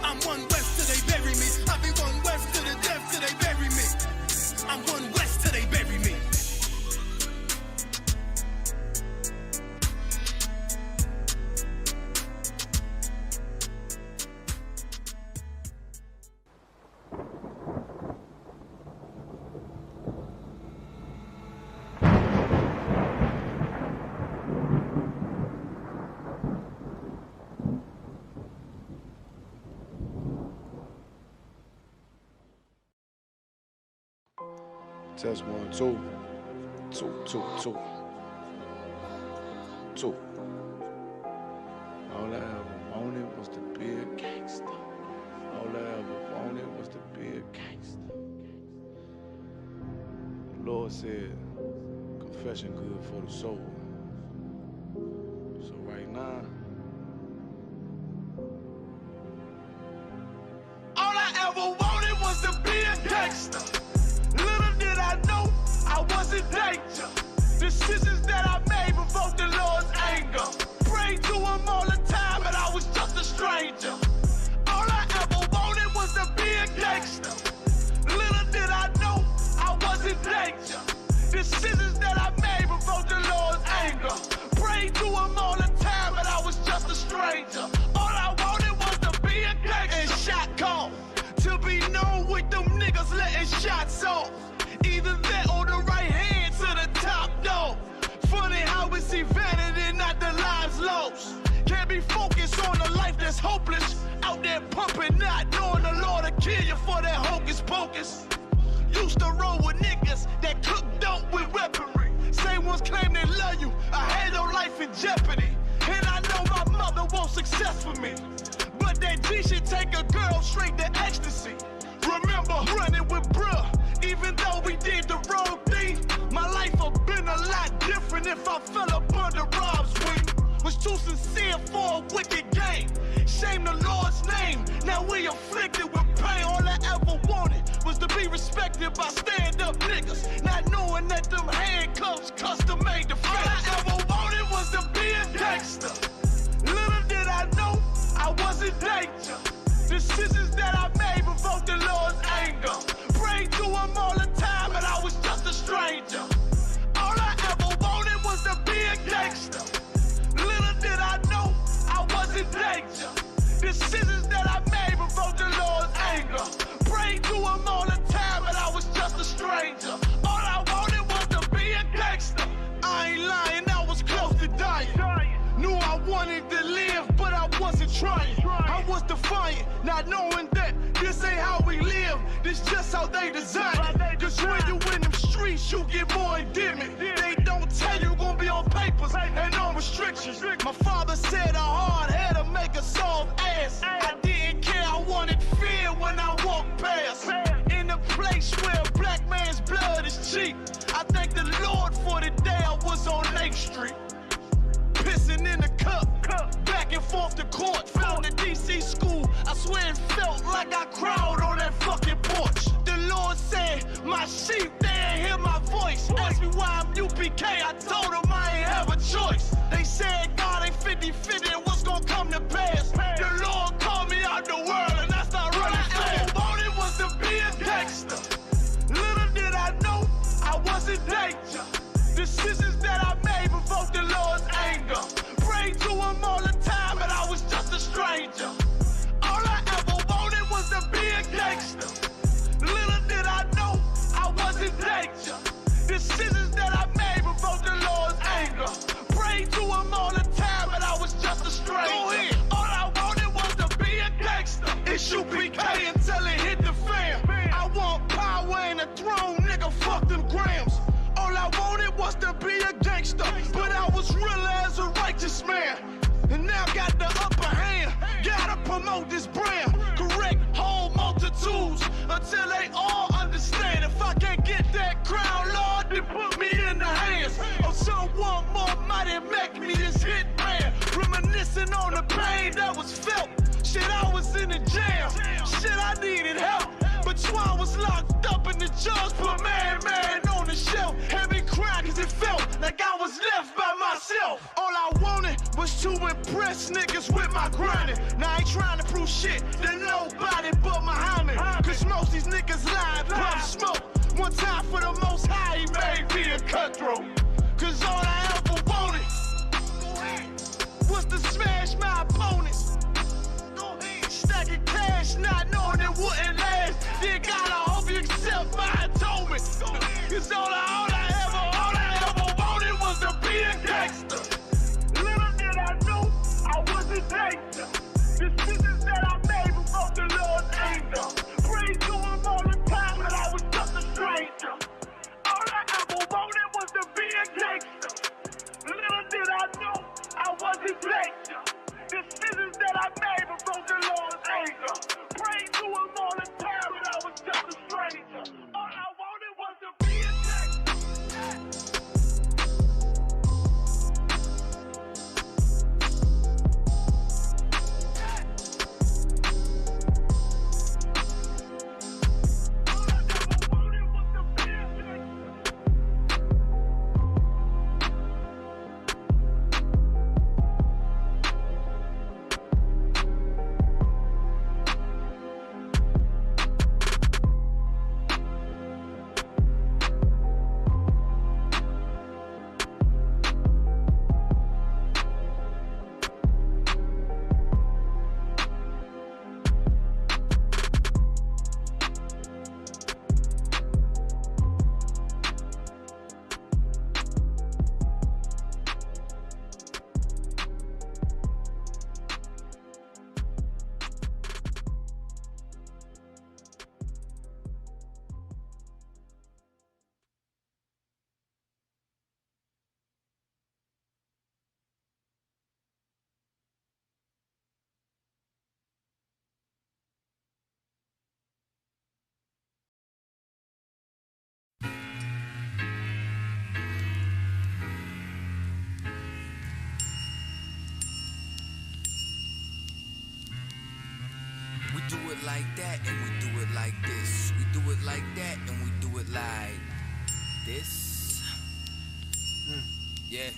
I'm one west till they bury me. I be one west to the death till they bury me. I'm one west till they bury me. Test 1, 2. 2, 2, 2. 2. All I ever wanted was to be a gangster. All I ever wanted was to be a gangster. The Lord said, confession good for the soul. So right now, all I ever wanted was to be a gangster. Little did I know I was in danger. Decisions that I made provoked the Lord's anger. Prayed to him all the time, but I was just a stranger. All I ever wanted was to be a gangster. Little did I know I was in danger. Decisions that I made provoked the Lord's anger. Prayed to him all the time, but I was just a stranger. All I wanted was to be a gangster. And shot call. To be known with them niggas letting shots off. Either that or the right hand to the top dog. Funny how we see vanity, not the lives lost. Can't be focused on a life that's hopeless. Out there pumping, not knowing the Lord will kill you for that hocus pocus. Used to roll with niggas that cook dope with weaponry. Same ones claim they love you. I had no life in jeopardy. And I know my mother wants success for me. But that G should take a girl straight to ecstasy. Remember running with bruh, even though we did the wrong thing. My life would've been a lot different if I fell up under Rob's wing. Was too sincere for a wicked game. Shame the Lord's name. Now we afflicted with pain. All I ever wanted was to be respected by stand-up niggas. Not knowing that them handcuffs custom made the face. All I ever wanted was to be a gangster. Little did I know I was in danger. Decisions that I made provoked the Lord's anger. Prayed to him all the time, but I was just a stranger. All I ever wanted was to be a gangster. Little did I know I was in danger. Decisions that I made provoked the Lord's anger. Prayed to him all the time, but I was just a stranger. All I wanted was to be a gangster. I ain't lying, I was close to dying. Knew I wanted to live, but I wasn't trying. I was defiant, not knowing that this ain't how we live. This just how they design it. Cause when you in them streets, you get more endemic. They don't tell you gonna be on papers and on restrictions. My father said a hard head to make a soft ass. I didn't care, I wanted fear when I walked past. In a place where a black man's blood is cheap. I thank the Lord for the day I was on Lake Street. Pissing in the cup, back and forth to court. Found the DC school, I swear it felt like I cried on that fucking porch. The Lord said, my sheep, they ain't hear my voice. Asked me why I'm UPK, I told them I ain't have a choice. They said God ain't 50-50 and what's gonna come to pass. The Lord called me out the world and I started running fast. All I wanted was to be a gangster. Little did I know I was in danger. Decisions that I made provoked the Lord's anger. Prayed to him all the time, but I was just a stranger. All I ever wanted was to be a gangster. Little did I know I was in danger. Decisions that I made provoked the Lord's anger. Prayed to him all the time, but I was just a stranger. Go ahead. All I wanted was to be a gangster. Isupk until it hit the fan. I want power and a throne, nigga, fuck them grams. All I wanted was to be a gangster, but I was real as a righteous man. And now got the upper hand, gotta promote this brand. Correct whole multitudes until they all understand. If I can't get that crown, Lord, then put me in the hands of someone more mighty, make me this hit man. Reminiscing on the pain that was felt. Shit, I was in the jam. Shit, I needed help. But Swan was locked up and the judge put man on the shelf. Had me crying cause it felt like I was left by myself. All I wanted was to impress niggas with my grinding. Now I ain't trying to prove shit, they know nobody but Muhammad. Cause most these niggas lie, pump smoke. One time for the most high, he made me a cutthroat. Cause all I ever wanted was to smash my opponents. Stacking cash, not knowing it wouldn't last. Then God, I hope you accept my atonement. Cause all I ever wanted was to be a gangster. Little did I know I was a gangster. Decisions that I made before the Lord's anger. Pray to him all the time, but I was just a stranger. All I ever wanted was to be a gangster. Little did I know I was a gangster. Decisions that I made before the Lord's anger. Pray to him all the time, but I was just a stranger. All I wanted was to be a gangster. We do it like that and we do it like this. We do it like that and we do it like this. Yeah.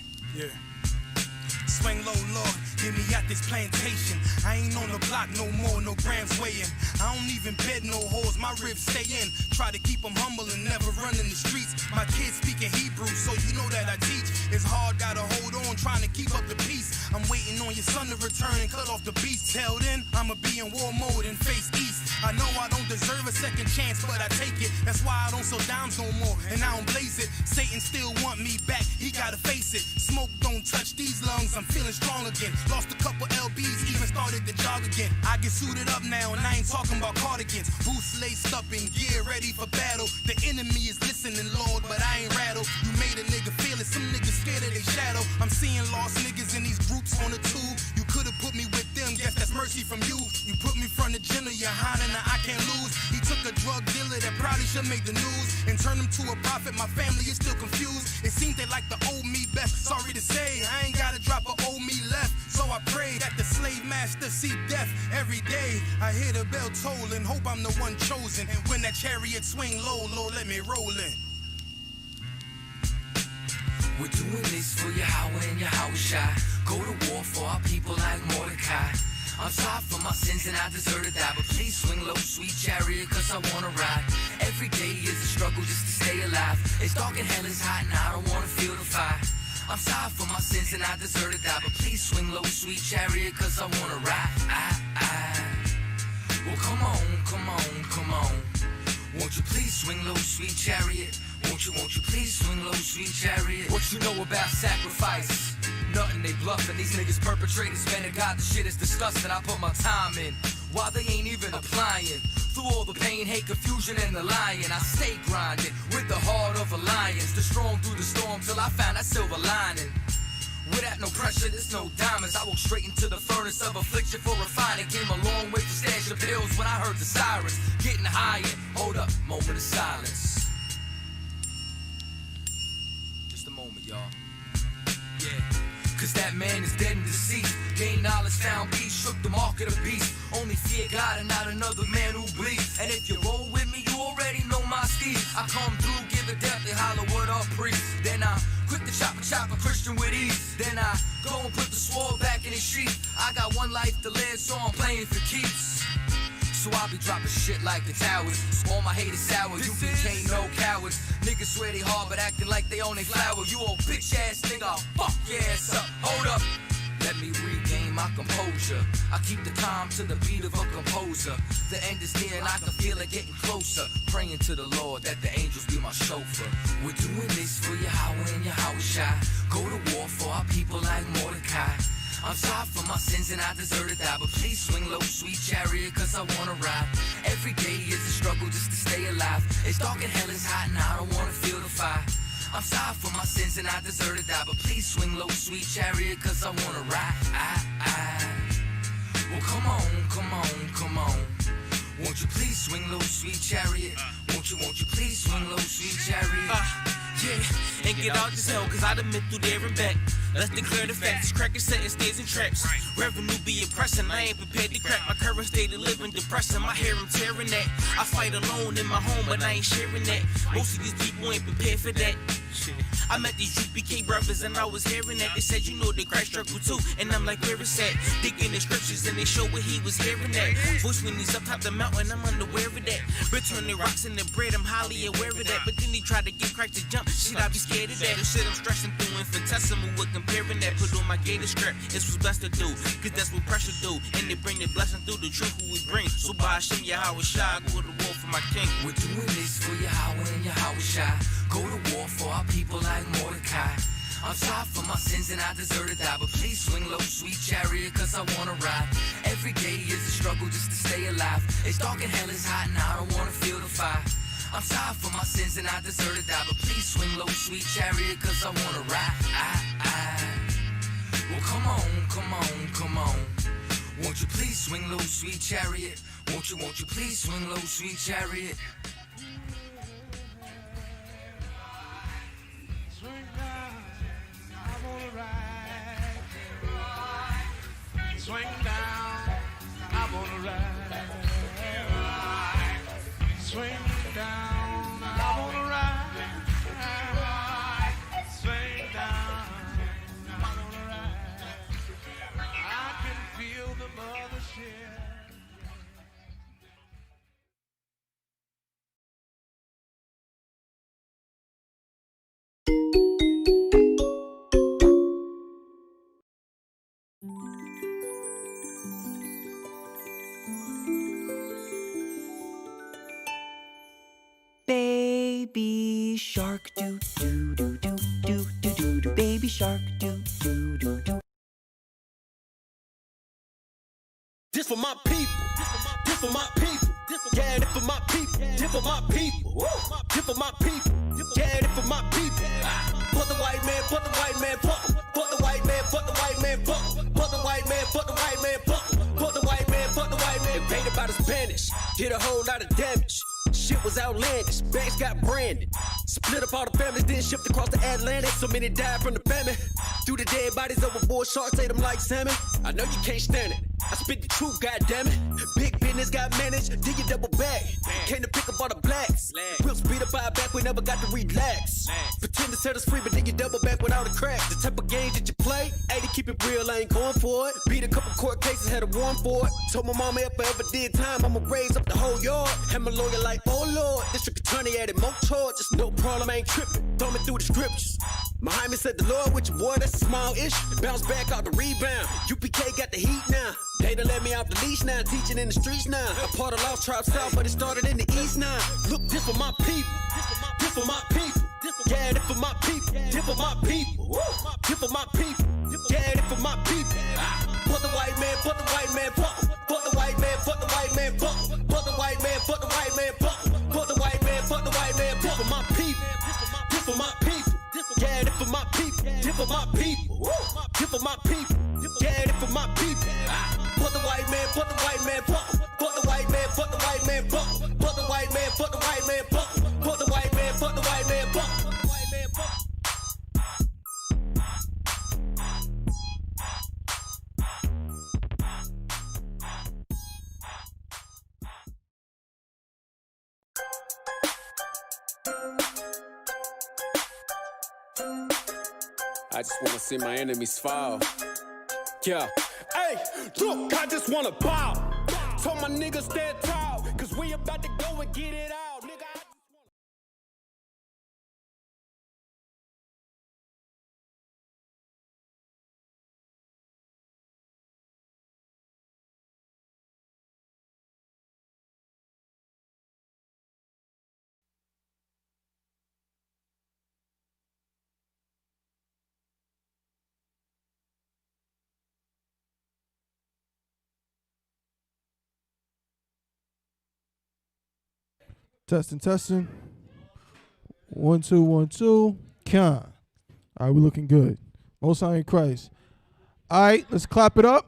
Swing low, Lord, get me out this plantation. I ain't on the block no more, no grams weighing. I don't even bed no hoes, my ribs stay in. Try to keep them humble and never run in the streets. My kids speaking Hebrew, so you know that I teach. It's hard, gotta hold on, trying to keep up the peace. I'm waiting on your son to return and cut off the beast. Till then, I'ma be in war mode and face east. I know I don't deserve a second chance, but I take it. That's why I don't sell dimes no more, and I don't blaze it. Satan still want me back, he gotta face it. Smoke don't touch these lungs, I'm feeling strong again. Lost a couple LBs, even started to jog again. I get suited up now, and I ain't talking about cardigans. Boots laced up in gear, ready for battle. The enemy is listening, Lord, but I ain't rattled. You made a nigga feel it, some niggas scared of their shadow. I'm seeing lost niggas in these groups on the tube. You could've put me with them, guess that's mercy from you. You put me front of Jenna, you're hiding, I can't lose. He took a drug dealer that probably should make the news and turn him to a prophet. My family is still confused. It seems they like the old me best. Sorry to say, I ain't gotta drop a old me left. So I pray that the slave master see death every day. I hear the bell toll and hope I'm the one chosen. And when that chariot swing low, Lord, let me roll in. We're doing this for Yahweh and Yahushua. Go to war for our people like Mordecai. I'm sorry for my sins and I deserve to die, but please swing low, sweet chariot, cause I wanna ride. Every day is a struggle just to stay alive. It's dark and hell is hot and I don't wanna feel the fire. I'm sorry for my sins and I deserve to die, but please swing low, sweet chariot, cause I wanna ride. Well, come on. Won't you please swing low, sweet chariot? Won't you please swing low, sweet chariot? What you know about sacrifice? Nothing, they bluffing. These niggas perpetrators, man of God, the shit is disgusting. I put my time in, while they ain't even applying. Through all the pain, hate, confusion, and the lying, I stay grinding with the heart of a lion. The strong through the storm till I found that silver lining. Without no pressure, there's no diamonds. I walk straight into the furnace of affliction for refining. Came a long way to stash the pills when I heard the sirens. Getting higher, hold up, moment of silence. Just a moment, y'all. Yeah. Cause that man is dead and deceased. Gained knowledge, found peace, shook the mark of the beast. Only fear God and not another man who bleeds. And if you roll with me, you already know my steed. I come through, give a death, they holler, what up, priest? Then I quick to chop a Christian with ease. Then I go and put the sword back in his sheath. I got one life to live, so I'm playing for keeps. So I be dropping shit like the towers. All my haters sour, UPK no cowards. Niggas swear they hard but acting like they own they flower. You old bitch ass nigga, I'll fuck your ass up. Hold up. Let me regain my composure. I keep the time to the beat of a composer. The end is near and I can feel it getting closer. Praying to the Lord that the angels be my chauffeur. We're doing this for Yahweh and Yahushua. Go to war for our people like Mordecai. I'm sorry for my sins and I deserve to die, but please swing low, sweet chariot, cause I wanna ride. Every day is a struggle just to stay alive. It's dark and hell is hot and I don't wanna feel the fire. I'm sorry for my sins and I deserve to die, but please swing low, sweet chariot, cause I wanna ride. Well, come on. Won't you please swing low, sweet chariot? Won't you please swing low, sweet chariot? Yeah, and get out this hell, cause I done been through there and back. Let's declare the facts, crackers setting stays and traps. Revenue be impressing, I ain't prepared to crack. My current state of living depressing, my hair I'm tearing that. I fight alone in my home, but I ain't sharing that. Most of these people ain't prepared for that. I met these UPK brothers and I was hearing that. They said, you know, the Christ struggle too. And I'm like, where is that? Digging the scriptures and they show where he was hearing that. Voice when he's up top the mountain, I'm unaware of that. Return the rocks in the bread, I'm highly aware of that. But then he tried to get Christ to jump, shit, I be scared of that. The shit I'm stressing through infinitesimal with comparing that. Put on my gator strap, it's what's best to do. Cause that's what pressure do. And they bring the blessing through the truth who we bring. So by Hashem Yahweh Shai, go to war for my king. We're doing this for Yahweh and Yahweh Shai. Go to war for our people like Mordecai. I'm sorry for my sins and I deserve to die, but please swing low, sweet chariot, cause I wanna ride. Every day is a struggle just to stay alive. It's dark and hell is hot and I don't wanna feel the fire. I'm sorry for my sins and I deserve to die, but please swing low, sweet chariot, cause I wanna ride. Well, come on. Won't you please swing low, sweet chariot? Won't you please swing low, sweet chariot? Swing down, I wanna ride. Swing down, I wanna ride. Swing down, I wanna ride. Swing down, I wanna ride. I can feel the mothership. Baby shark, do do do do do do do do. Baby shark, do do do do. This for my people. This for my people. Yeah, this for my people. This for my people. This for my people. Yeah, this for my people. Fuck the white man, fuck the white man, fuck. Fuck the white man, fuck the white man, fuck. Fuck the white man, fuck the white man, fuck. Fuck the white man, fuck the white man. Invaded by the Spanish, did a whole lot of damage. Shit was outlandish, bags got branded. Split up all the families, then shipped across the Atlantic. So many died from the famine. Threw the dead bodies overboard, sharks ate them like salmon. I know you can't stand it, I spit the truth, goddammit. Big business got managed, did you double back? Came to pick up all the blacks. We'll speed up our back, we never got to relax. Pretend to set us free, but then you double back without a crack. The type of games that you play, hey, to keep it real, I ain't going for it. Beat a couple court cases, had a warrant for it. Told my mama if I ever did time, I'ma raise up the whole yard. Had my lawyer like, oh Lord, district attorney added more charges. No problem, I ain't tripping, throw me through the scriptures. Muhammad said the Lord with your boy, that's a small issue. Bounce back out the rebound, UPK got the heat now. They done let me off the leash now, teaching in the streets now. A part of Lost Tribe South, but it started in the East now. Look, this for my people, this for my people. Yeah, this for my people, this for my people. This for my people, yeah, this for my people. Fuck the white man, fuck the white man, fuck. Fuck the white man, fuck the white man, fuck. Fuck the white man, fuck the white man, fuck. Fuck the white man, fuck the white man, fuck. This for my people, this for my people. Yeah, this for my people, this for my people. This for my people, yeah, this for my people. Fuck the white man, fuck the white man, fuck. Fuck the white man, fuck the white man, fuck. Fuck the white man, fuck the white man, fuck. Fuck the white man, fuck the white man, fuck. I just wanna see my enemies fall. Yeah, hey, look, I just wanna bow Told my niggas stand tall, cause we about to go and get it out, nigga. Testing. 1 2 1 2. Con. All right, we looking good. Most High in Christ. All right, let's clap it up.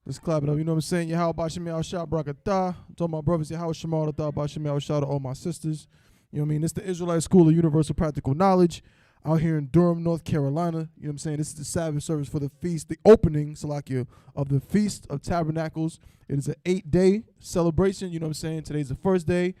Let's clap it up. You know what I'm saying? Yahweh Bashim Al Shah Brakatah. To all my brothers, Yahweh Shemal Atah Bashim Al Shah, to all my sisters. You know what I mean? It's the Israelite School of Universal Practical Knowledge out here in Durham, North Carolina. You know what I'm saying? This is the Sabbath service for the feast, the opening, Salakia, of the Feast of Tabernacles. It is an 8-day celebration. You know what I'm saying? Today's the first day.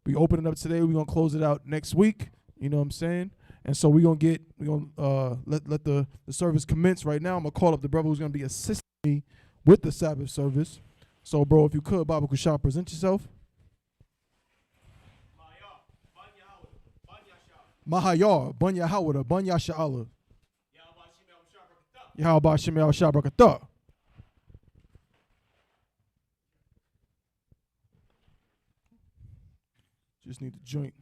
We open it up today. We're going to close it out next week. You know what I'm saying? And so we're going to let the service commence right now. I'm going to call up the brother who's going to be assisting me with the Sabbath service. So, bro, if you could, Baba Kushah, present yourself. Mahayar, Banya Hawada, Banya Sha'ala. Yahweh Shemel Shabrakatah. Just need the joint.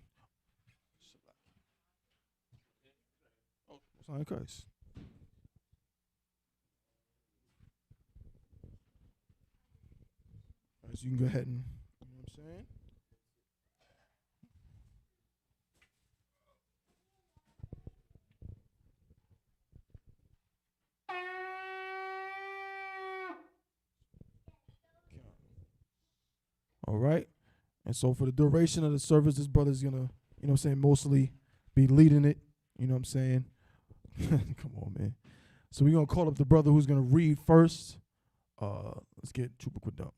Oh, Son of Christ. All right, so you can go ahead and, you know what I'm saying? All right. And so for the duration of the service, this brother's going to, you know what I'm saying, mostly be leading it. You know what I'm saying? Come on, man. So we're going to call up the brother who's going to read first. Let's get Chupa Kwadam.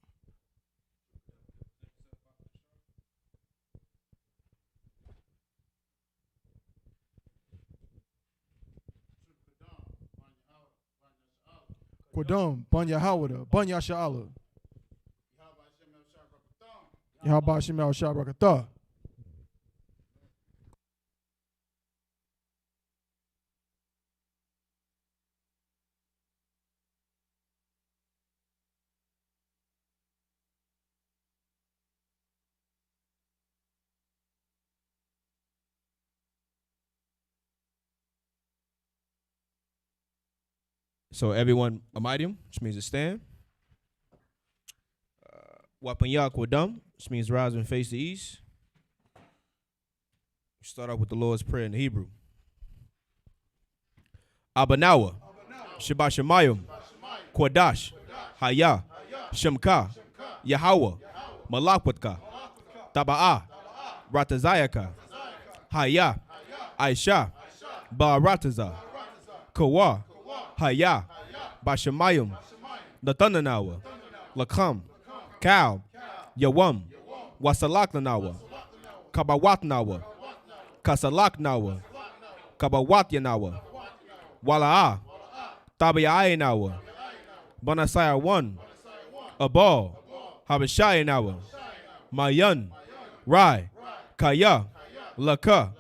Kwadam, Banya Hawada, Banya Sha'ala. Yahweh Shemel Shabrakatah. So everyone, Amidium, which means to stand. Wapanya Kwadam, which means rise and face the east. We start off with the Lord's Prayer in Hebrew. Abanawa, Shabbat Shemayim, Kwadash, Haya, Shemka, Yahweh, Malakwatka, Taba'ah, Ratazayaka, Haya, Aisha, Ba'arataza, Kawa, Haya, Bashamayim, Natananawa, Lakam, Kal, Yawam, Wasalaknanawa, Kabawatnawa, Kasalaknawa, Kabawatyanawa, Wala'a, Tabiayanawa, Banasaya 1, Abal, Habashayanawa, Mayan, Rai, Kaya, Laka,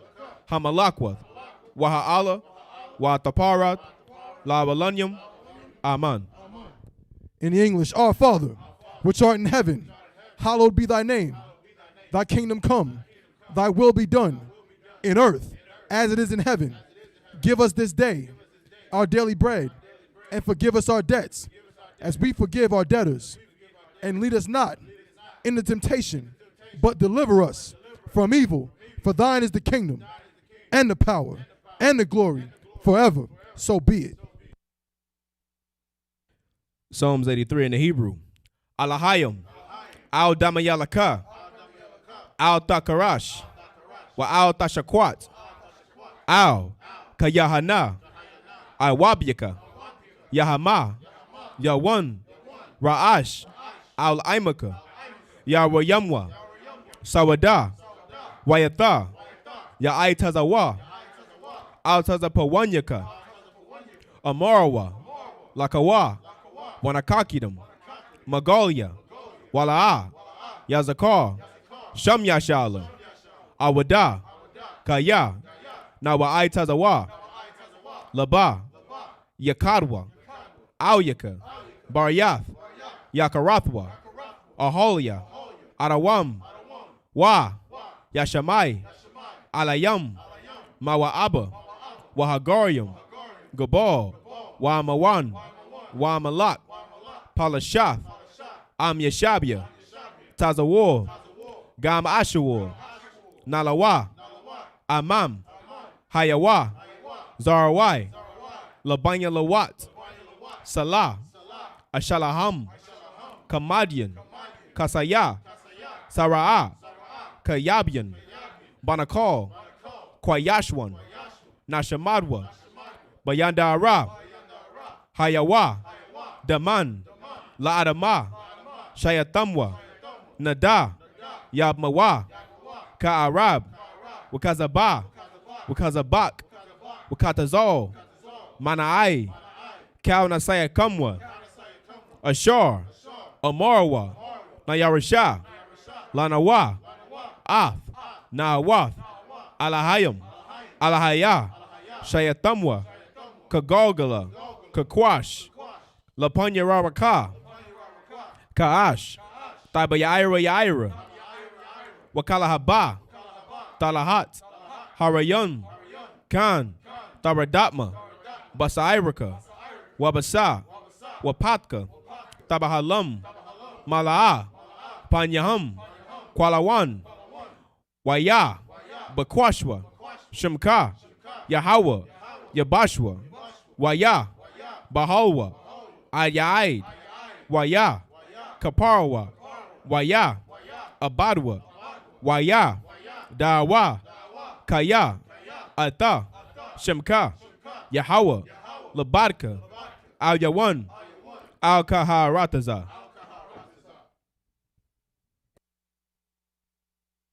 Hamalakwath, Waha'ala, Wataparat, Labalanyam, Aman. In the English, Our Father, which art in heaven, hallowed be thy name. Thy kingdom come, thy will be done, in earth as it is in heaven. Give us this day our daily bread, and forgive us our debts, as we forgive our debtors. And lead us not into temptation, but deliver us from evil. For thine is the kingdom, and the power, and the glory, forever. So be it. Psalms 83 in the Hebrew. Alahayim, Al Damayalaka, Al Takarash, Wa Al Tashakwat, Al Kayahana, Al Wabyaka, Yahama, Yawan, Ra'ash, Al Imaka, Yawayamwa, Sawada, Wayatha, Ya'ai Tazawa, Al Tazapawanyaka, Amarawa, Lakawa, Wanakakidam, Magalia, Wala'a, Yazakar, Sham Yashala, Awada, Kaya, Nawa Tazawa, Laba, Yakadwa, Auyaka, Baryath, Yakarathwa, Aholia, Arawam, Wa, Yashamai, Alayam, Mawa'aba, Wahagarium, Gabal, Wamawan, Wamalak, Palashath, Am Yashabia, Tazawar, Gam Ashawar, Nalawa, Amam, Hayawa, Zarawai, Labanya Lawat, Salah, Ashalaham, Kamadian, Kasaya, Sara'a, Kayabian, Banakal, Kwayashwan, Nashamadwa, Bayandara, Hayawa, Daman, La'adama, Shayatamwa, Nada, Yabmawa, Ka'arab, Wakazaba, Wakazabak, Wakatazal, Mana'ai, Kaunasaya Kamwa, Ashar, Amarwa, Nayarasha, Lanawa, Ath, Naawath, Alahayam, Alahaya, Shayatamwa, Kagalgala, Kakwash, Lapanyararaka, Kaash, Tabayaira Yaira, Wakalahaba, Talahat, Harayan, Khan, Taradatma, Basairaka, Wabasa, Wapatka, Tabahalam, Mala'a, Panyaham, Kwalawan, Waya, Bakwashwa, Shemka, Yahawa, Yabashwa, Waya, Bahalwa, Ayaid, Waya, Kaparwa, Waya, Abadwa, Waya, Dawa, Kaya, Ata, Shemka, Yahawa, Labadka, Al Yawan, Al Kaharataza.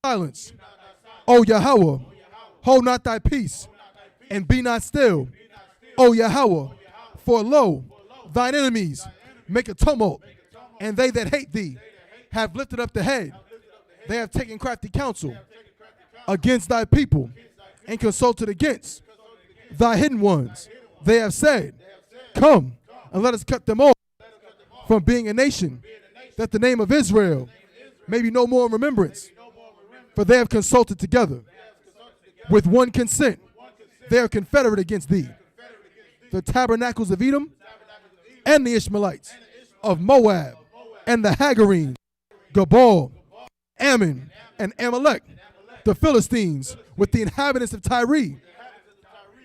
Silence. O Yahweh, hold not thy peace, and be not still. O Yahweh, for lo, thine enemies make a tumult, and they that hate thee have lifted up the head. They have taken crafty counsel against thy people, and consulted against thy hidden ones. They have said, come, and let us cut them off from being a nation, that the name of Israel may be no more in remembrance. For they have consulted together with one consent. They are confederate against thee. The tabernacles of Edom and the Ishmaelites of Moab and the Hagarenes, Gabal, Ammon, and Amalek, the Philistines with the inhabitants of Tyre.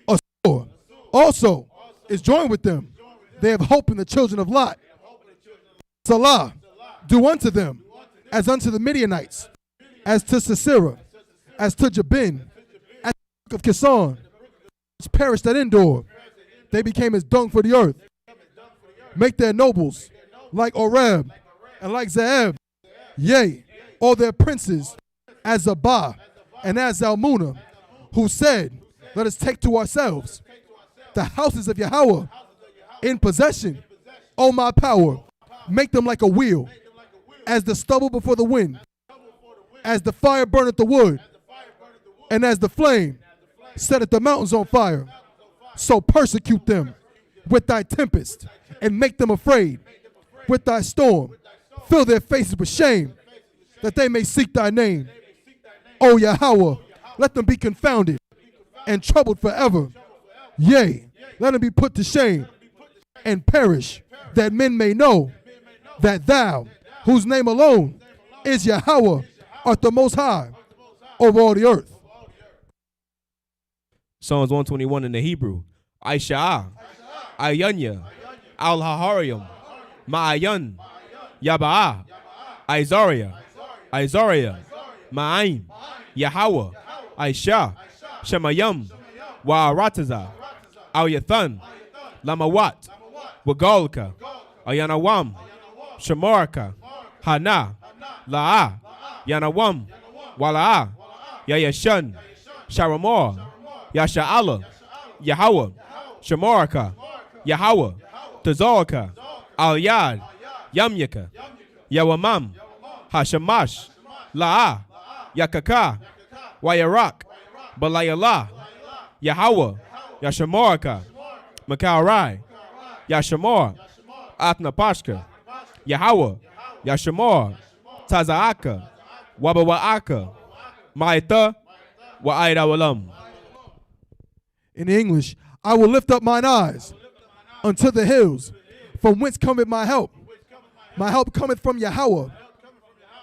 Assur also is joined with them. They have hope in the children of Lot. Salah, do unto them as unto the Midianites, as to Sisera, as to Jabin, as to the brook of Kison, which perished at Endor. They became as dung for the earth. Make their nobles like Oreb and like Zeeb, yea, all their princes as Zabah and as Zalmunna, who said, let us take to ourselves the houses of Yahweh in possession. O my power, make them like a wheel, as the stubble before the wind, as the fire burneth the wood, and as the flame setteth the mountains on fire. So persecute them with thy tempest, and make them afraid with thy storm. Fill their faces with shame, that they may seek thy name. O Yahweh, let them be confounded and troubled forever. Yea, let them be put to shame and perish, that men may know that thou, whose name alone is Yahweh, art the most high over all the earth. Psalms 121 in the Hebrew. Aisha'ah, Ayanya, Al-Haharium, Ma'ayan, Yaba'ah, Isaiah, Ma'aim, Yahweh, Aisha, Shemayam, Wa'arataza, Al-Yathan, Lamawat, Wagalka, Ayanawam, Shemarka, Hana, La'ah, Yanawam, Wala'ah, Yayashan, Sharamor, Yasha'ala, Yahweh, Shemarka, Yahweh, Tazorka, Al Yad, Yamyaka, Yawamam, Hashamash, La'a, Yakaka, Wayarak, Balayala, Yahweh, Yashamoraka, Makarai, Yashamor, Atnapashka, Yahweh, Yashamor, Tazaaka, Wabawaaka, Maita, Wa'aidawalam. In English, I will lift up mine eyes unto the hills, from whence cometh my help. My help cometh from Yahweh,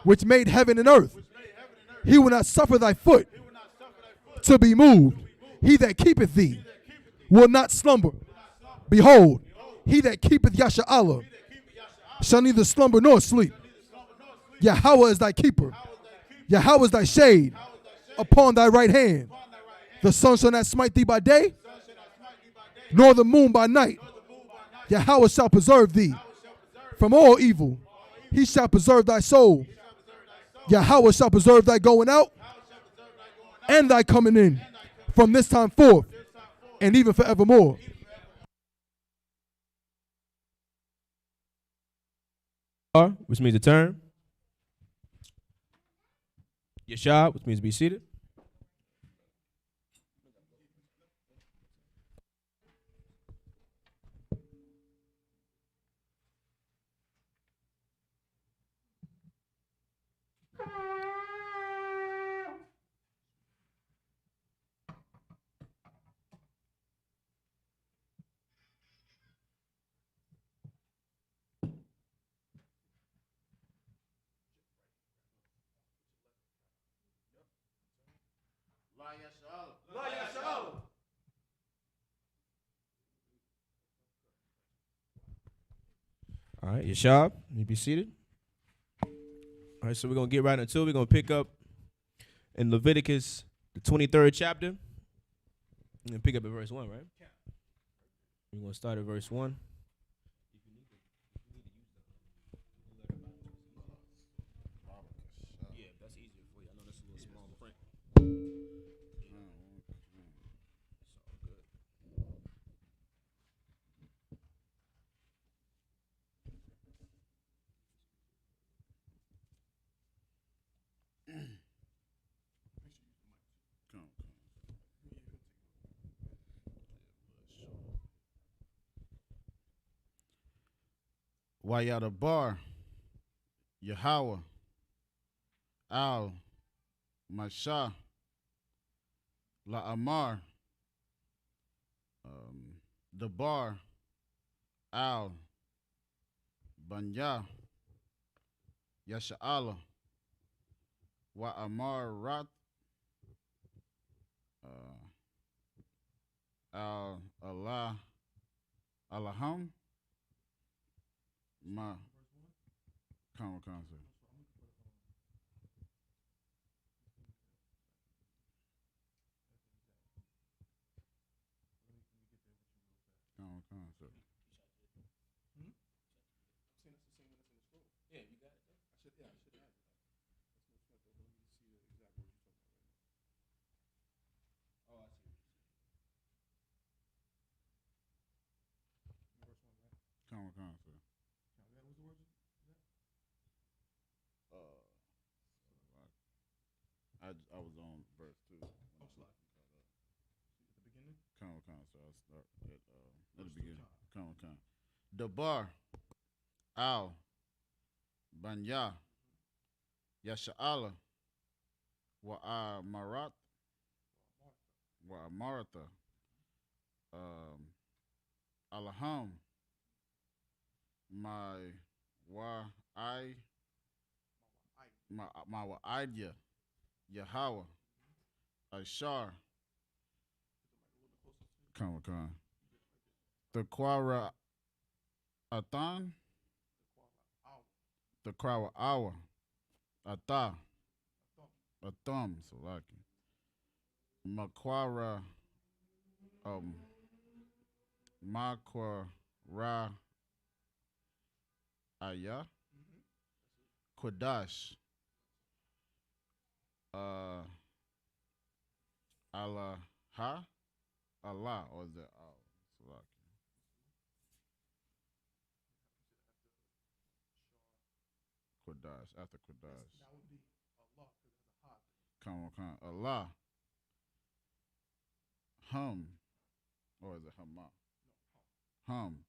which made heaven and earth. He will not suffer thy foot to be moved. He that keepeth thee will not slumber. Behold, he that keepeth Yasha'Allah shall neither slumber nor sleep. Yahweh is thy keeper. Yahweh is thy shade upon thy right hand. The sun shall not smite thee by day, nor the moon by night. Yahweh shall preserve thee from all evil. He shall preserve thy soul. Yahweh shall preserve thy going out and thy coming in from this time forth and even forevermore. Which means to turn. Yashab, which means to be seated. All right, Yashab, you be seated. All right, so we're going to get right into it. We're going to pick up in Leviticus, the 23rd chapter. We're going to pick up at verse 1, right? We're going to start at verse 1. Yeah, that's easier for you. I know that's a little small print. Wayada Bar, Yahweh, Al, Masha, La Amar, Dabar, Al, Banya, Yasha'Allah, Wa Amar Rat, Al Allah, Allahum, Ma, come, sir. Come, sir. Yeah, you got it. I should have it. Oh, I see. Come, sir. I was on verse 2. At the beginning? Come, so I'll start at the beginning. Come. Dabar, Al, Banya, Yasha'Allah, Wa Marat, Wa Maratha, Allahum, my idea, Yahweh, Ashar, come. The Quara Athan, the Quara Awa, Ata, Atham, so like Maquara, Maquara Aya, Kodash, Allah, or is it Al? Kodash. After Kodash. That would be Allah because it's a hot. Come. Allah. Hum. Or is it Hama? Hum.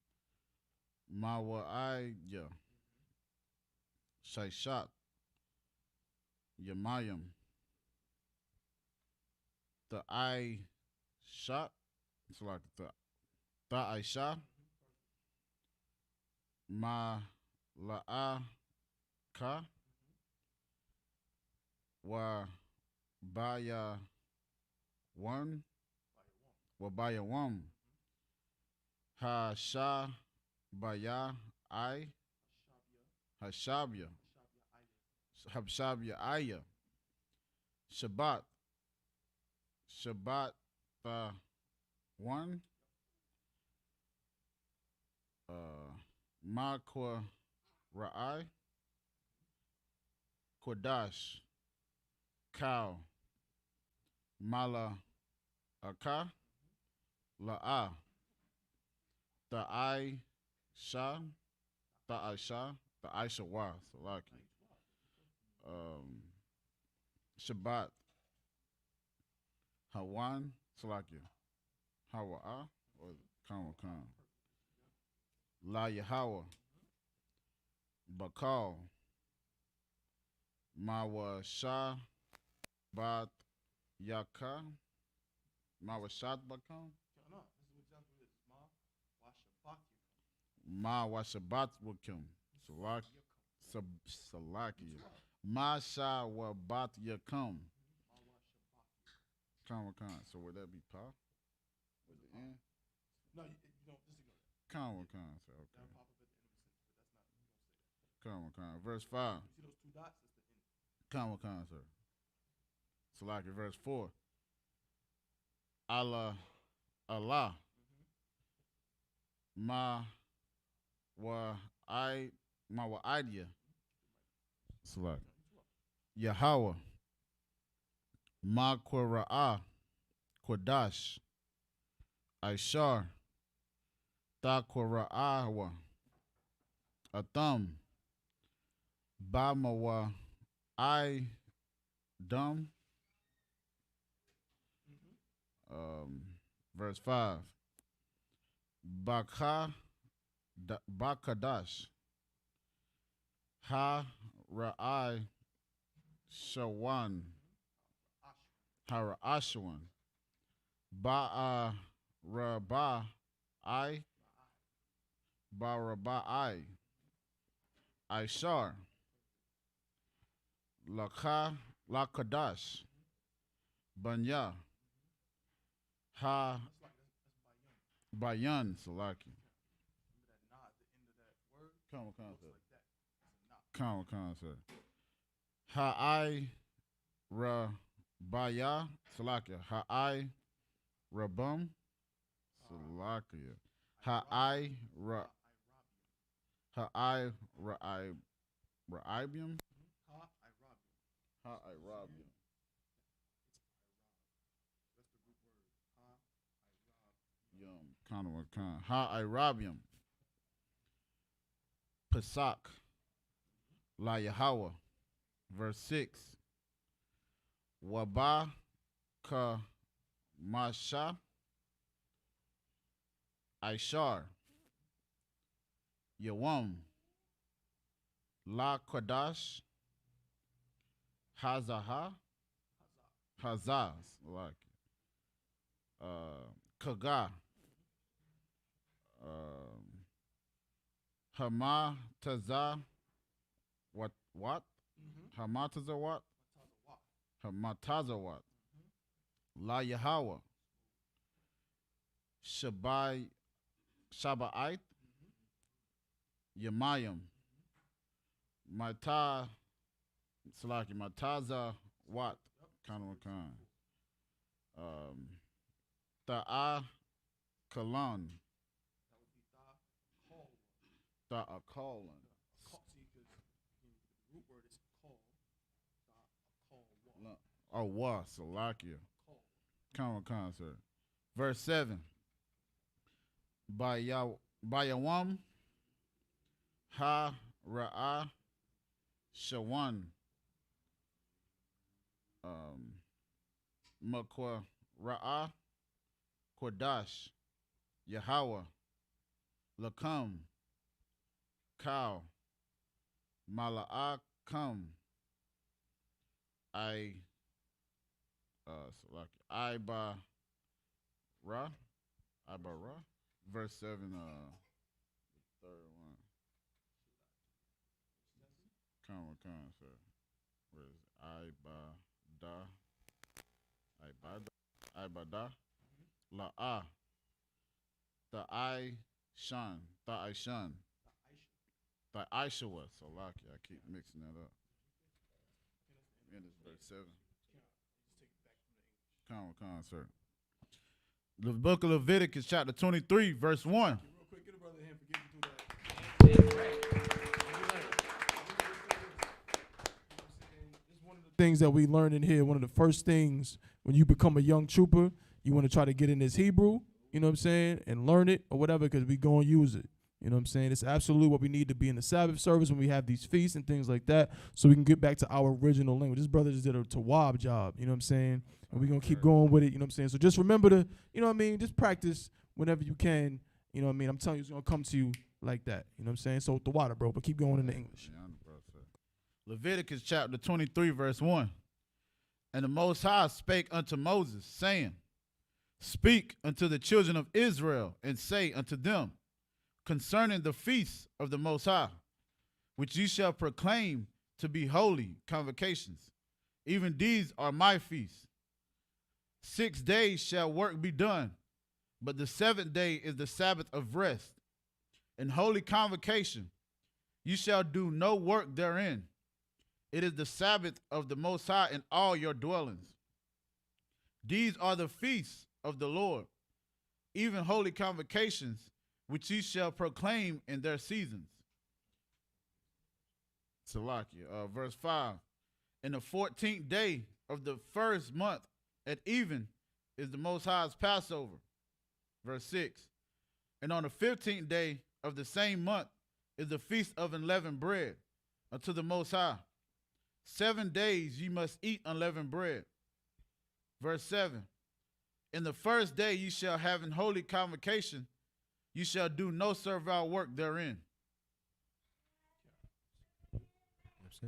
Mawa'aya. Shayshat. Yamayim. The I shot. It's like the I shot. Ma la'a ka. Wa baya one. Wa baya one. Ha sha baya I. Hashabya. Habshabya aya. Shabbat. Shabbat one. Makwa Ra'ai. Kodash. Cow. Mala Aka. La'a. The Sha. The Aisha. The Aisha Wa. Salaki. Shabbat. Hawan. Salaki. Hawa'a. Or Kama. La Yahweh. Bakal. Mawa Shah. Bat Yaka. Mawa Shat Bakal. No, this is exactly what it is. Ma Washabat Wakim. Salaki. Ma Shah wa Bat Yakum. Kama. So would that be Pa? With the end? No, you don't disregard that. Kama. So okay. That'll pop up at the end of a sentence, but that's not, you don't say that. Kama. Verse 5. You see those two dots? That's the end. Kama, sir. Salaki, verse 4. Allah. Ma wa idea. Salaki. Yahweh. Ma Qura'ah. Kodash. Aishar. Ta Qura'ahwa. Atham. Bamawa. I dumb. Verse 5. Bakadash. Ha Ra'ai Shawan. Hara Ashwan. Ba'a Rabba I. Baraba I. Aishar. Lakadash. Banya. Ha Bayan Salaki. Kama, sir. Ha'ai Rabaya Salakia. Ha'ai Rabum Salakia. Ha'ai Ra'ibium. Ha'irabium. Yum. Ha'irabium. Pasak. La Yahweh. Verse 6. Waba ka masha. Aishar. Yawam. La Kodash. Hazaha. Hazaz. Like Kaga. Hamataza. What? Hamataza what? Hamataza what? La Yahweh. Shaba'ite. Yamayim. Mataza what? Kind. Ta'a Kalan. Ta'a Kalan. The root word is call. Oh, wa, Salakia. Come, sir. Verse 7. Bayawam. Ha Ra'a. Shawan, Makwa Ra'ah, Kodash, Yahweh, Lakam, Kal, Mala'akam, Iba Ra, verse 7, third one. Come, sir. Where is it? Ibada, La'ah, Tha'ishan, Tha'ishawa, so lucky. I keep mixing that up. And it's verse 7. Come, sir. The book of Leviticus, chapter 23, verse 1. Things that we learned in here, one of the first things when you become a young trooper, you want to try to get in this Hebrew, you know what I'm saying, and learn it or whatever, because we going to use it. You know what I'm saying? It's absolutely what we need to be in the Sabbath service when we have these feasts and things like that, so we can get back to our original language. This brother just did a Tawab job, you know what I'm saying? And we're going to keep going with it, you know what I'm saying? So just remember to, you know what I mean, just practice whenever you can, you know what I mean? I'm telling you, it's going to come to you like that, you know what I'm saying? So the water, bro, but keep going in the English. Leviticus chapter 23, verse 1. And the Most High spake unto Moses, saying, Speak unto the children of Israel, and say unto them, concerning the feasts of the Most High, which ye shall proclaim to be holy convocations. Even these are my feasts. 6 days shall work be done, but the 7th day is the Sabbath of rest. In holy convocation you shall do no work therein. It is the Sabbath of the Most High in all your dwellings. These are the feasts of the Lord, even holy convocations, which ye shall proclaim in their seasons. Salakia, verse 5. In the 14th day of the first month at even is the Most High's Passover. Verse 6. And on the 15th day of the same month is the feast of unleavened bread unto the Most High. 7 days ye must eat unleavened bread. Verse 7. In the first day ye shall have an holy convocation. You shall do no servile work therein.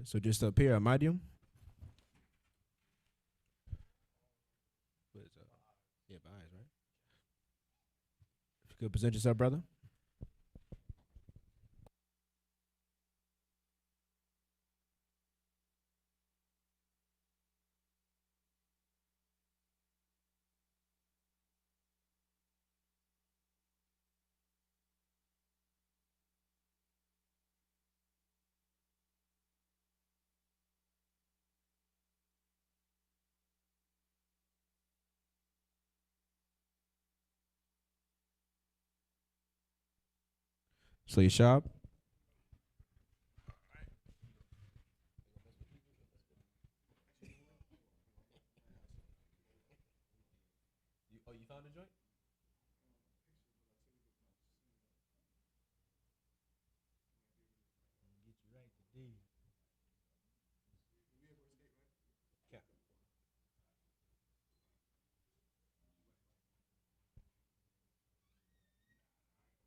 So just up here, Amadium. Yeah, by eyes, right? If you could present yourself, brother. So you sharp. You found the joint? Get you right today.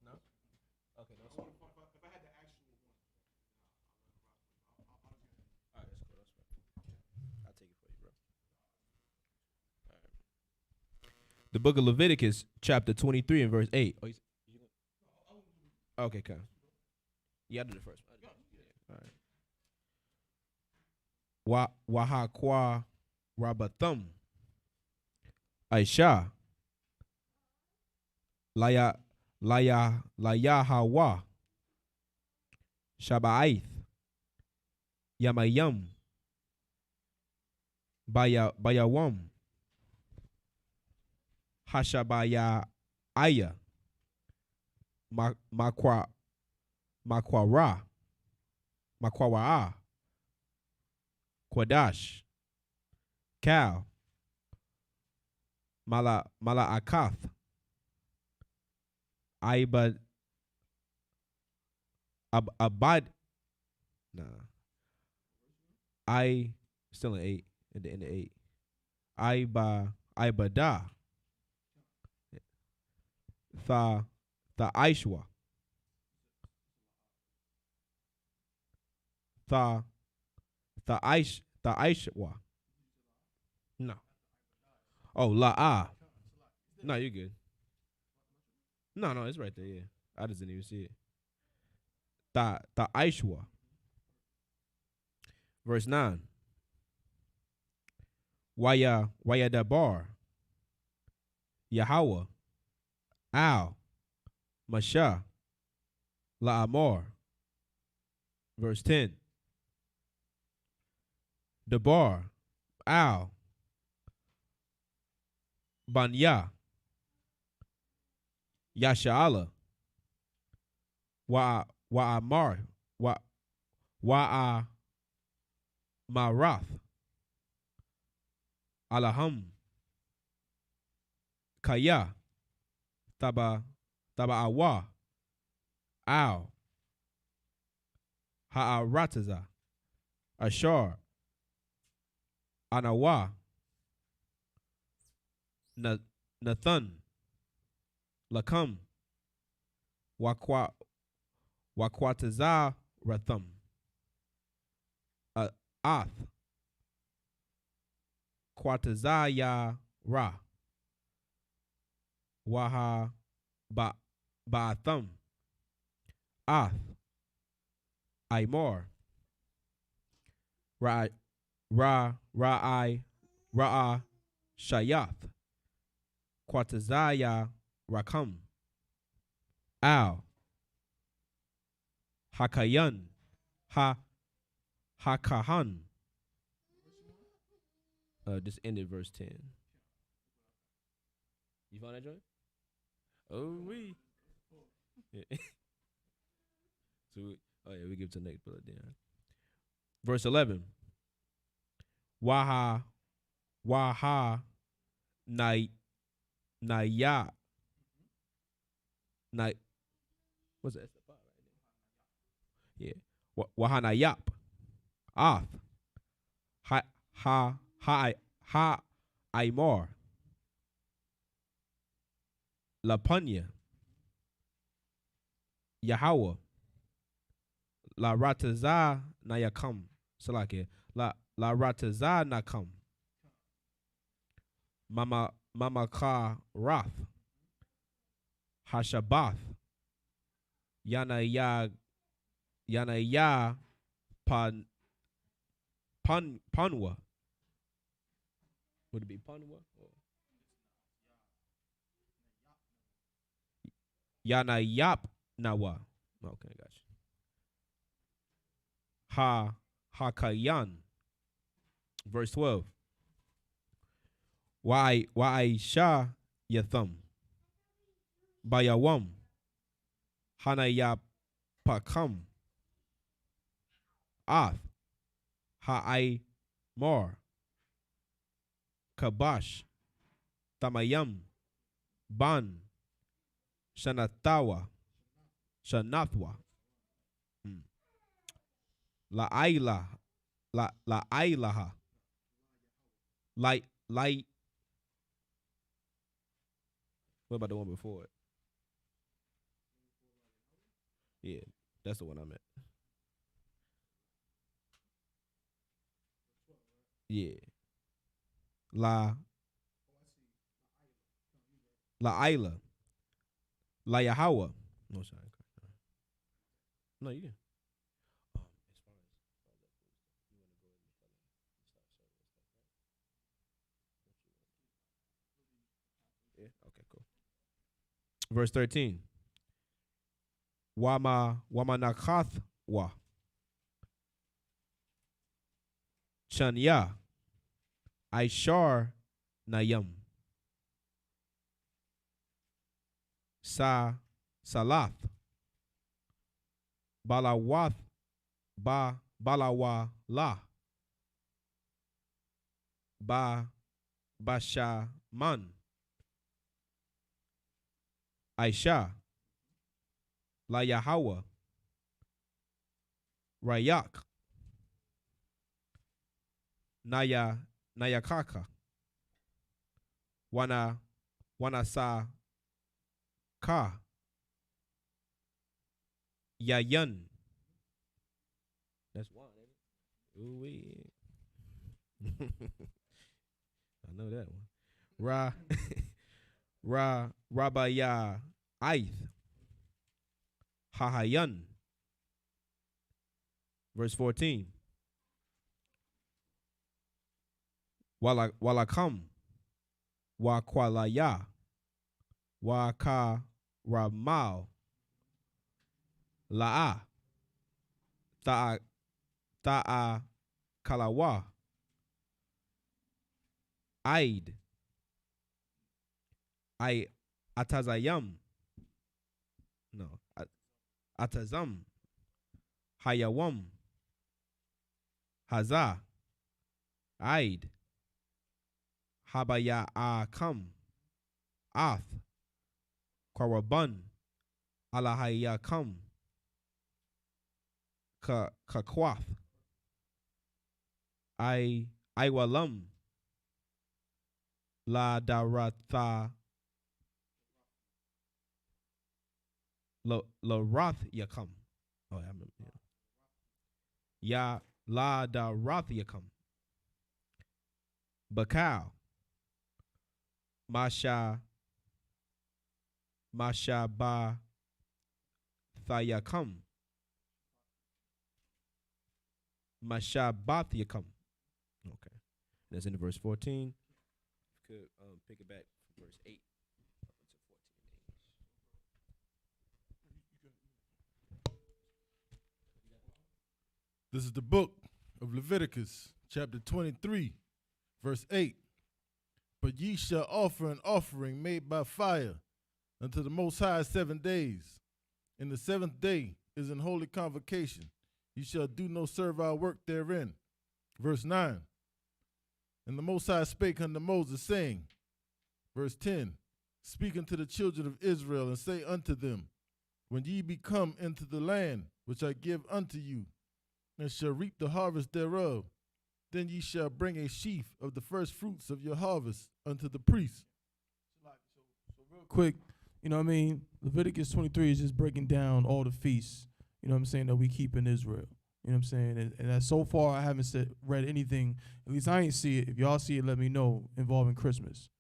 No? Okay, no. If I had the actual one. All right, that's cool. That's fine. I'll take it for you, bro. All right. The book of Leviticus, chapter 23 and verse 8. Okay, come. Yeah, I did it first. All right. Wahakwa Rabathum. Aisha. Layahawa. Shaba'aith. Yamayam. Bayawam. Hashabaya Aya. Makwara. Makwara. Quadash. Cal. Mala Akath. Abad. Nah. I still in 8 at the end of 8. Ibada. Tha Aishwa. Tha Aishwa. No. Oh, La'ah. No, you're good. No, it's right there, yeah. I just didn't even see it. Tha Aishwa. Verse 9. Waya Dabar. Yahweh. Al. Masha. La'amor. Verse 10. Dabar. Al. Banya. Yasha'ala. Wa'amar. Marath. Alaham. Kaya. Taba Awa. Al. Ha'arataza. Ashar. Anawa. Nathan. Lakam. Wakwataza Ratham. Ath. Kwatazaya Ra. Waha Ba'atham. Ath. Aimor. Ra'a Shayath. Kwatazaya Rakam. Al. Hakayan. Hakahan. This ended verse 10. You found that joint? Oh, we. Yeah. We give it to the next brother then. Verse 11. Waha Naya. What's that? Yeah. Wahanayap. Ath. Ha Aimor. Lapanya. Yahweh. La Rataza Nayakam. Salake. La Rataza Nakam. Mama Ka Rath. Hashabath. Yanaya Panwa. Would it be Panwa? Yanayap Nawa. Okay, gotcha. Hakayan. Verse 12. Why Sha Yatham. Bayawam. Hanayap Pakam. Ath. Ha'ai Mar. Kabash. Tamayam. Ban. Shanathwa. La Ailaha. Light. What about the one before it? Yeah, that's the one I meant. Yeah. La Aila. La Yahweh. No, sorry. No, you can. Yeah, okay, cool. Verse 13. Wama Nakath wa. Chanya. Aishar Nayam. Salath. Balawath. Balawa La. Bashaman. Aisha. La Yahweh. Rayak. Nayakaka. Wanasa Ka. Yayan. That's one, ain't it? Ooh-wee. I know that one. Rabaya Aith. Hahayan. Verse 14. Walakam. Wakwalaya. Waka Ramal. La'a. Ta'a Kalawa. Aid. Atazayam. No. Atazam. Hayawam. Haza. Aid. Habaya Akam. Ath. Kwaraban. Alahayakam. Kakwath. Iwalam. La Daratha. La Roth Yakam. Oh, I remember. Ya La Daroth Yakam. Bakal. Masha Ba Thayakam. Mashabath Yakam. Okay. That's in verse 14. Could pick it back from verse 8 up until 14. This is the book of Leviticus, chapter 23, verse 8. But ye shall offer an offering made by fire unto the Most High 7 days. And the seventh day is an holy convocation. Ye shall do no servile work therein. Verse 9. And the Most High spake unto Moses, saying, verse 10, speak unto the children of Israel, and say unto them, when ye be come into the land which I give unto you, and shall reap the harvest thereof, then ye shall bring a sheaf of the first fruits of your harvest unto the priest. So real quick, you know what I mean? Leviticus 23 is just breaking down all the feasts, you know what I'm saying, that we keep in Israel. You know what I'm saying? And that so far I haven't read anything, at least I ain't see it. If y'all see it, let me know, involving Christmas.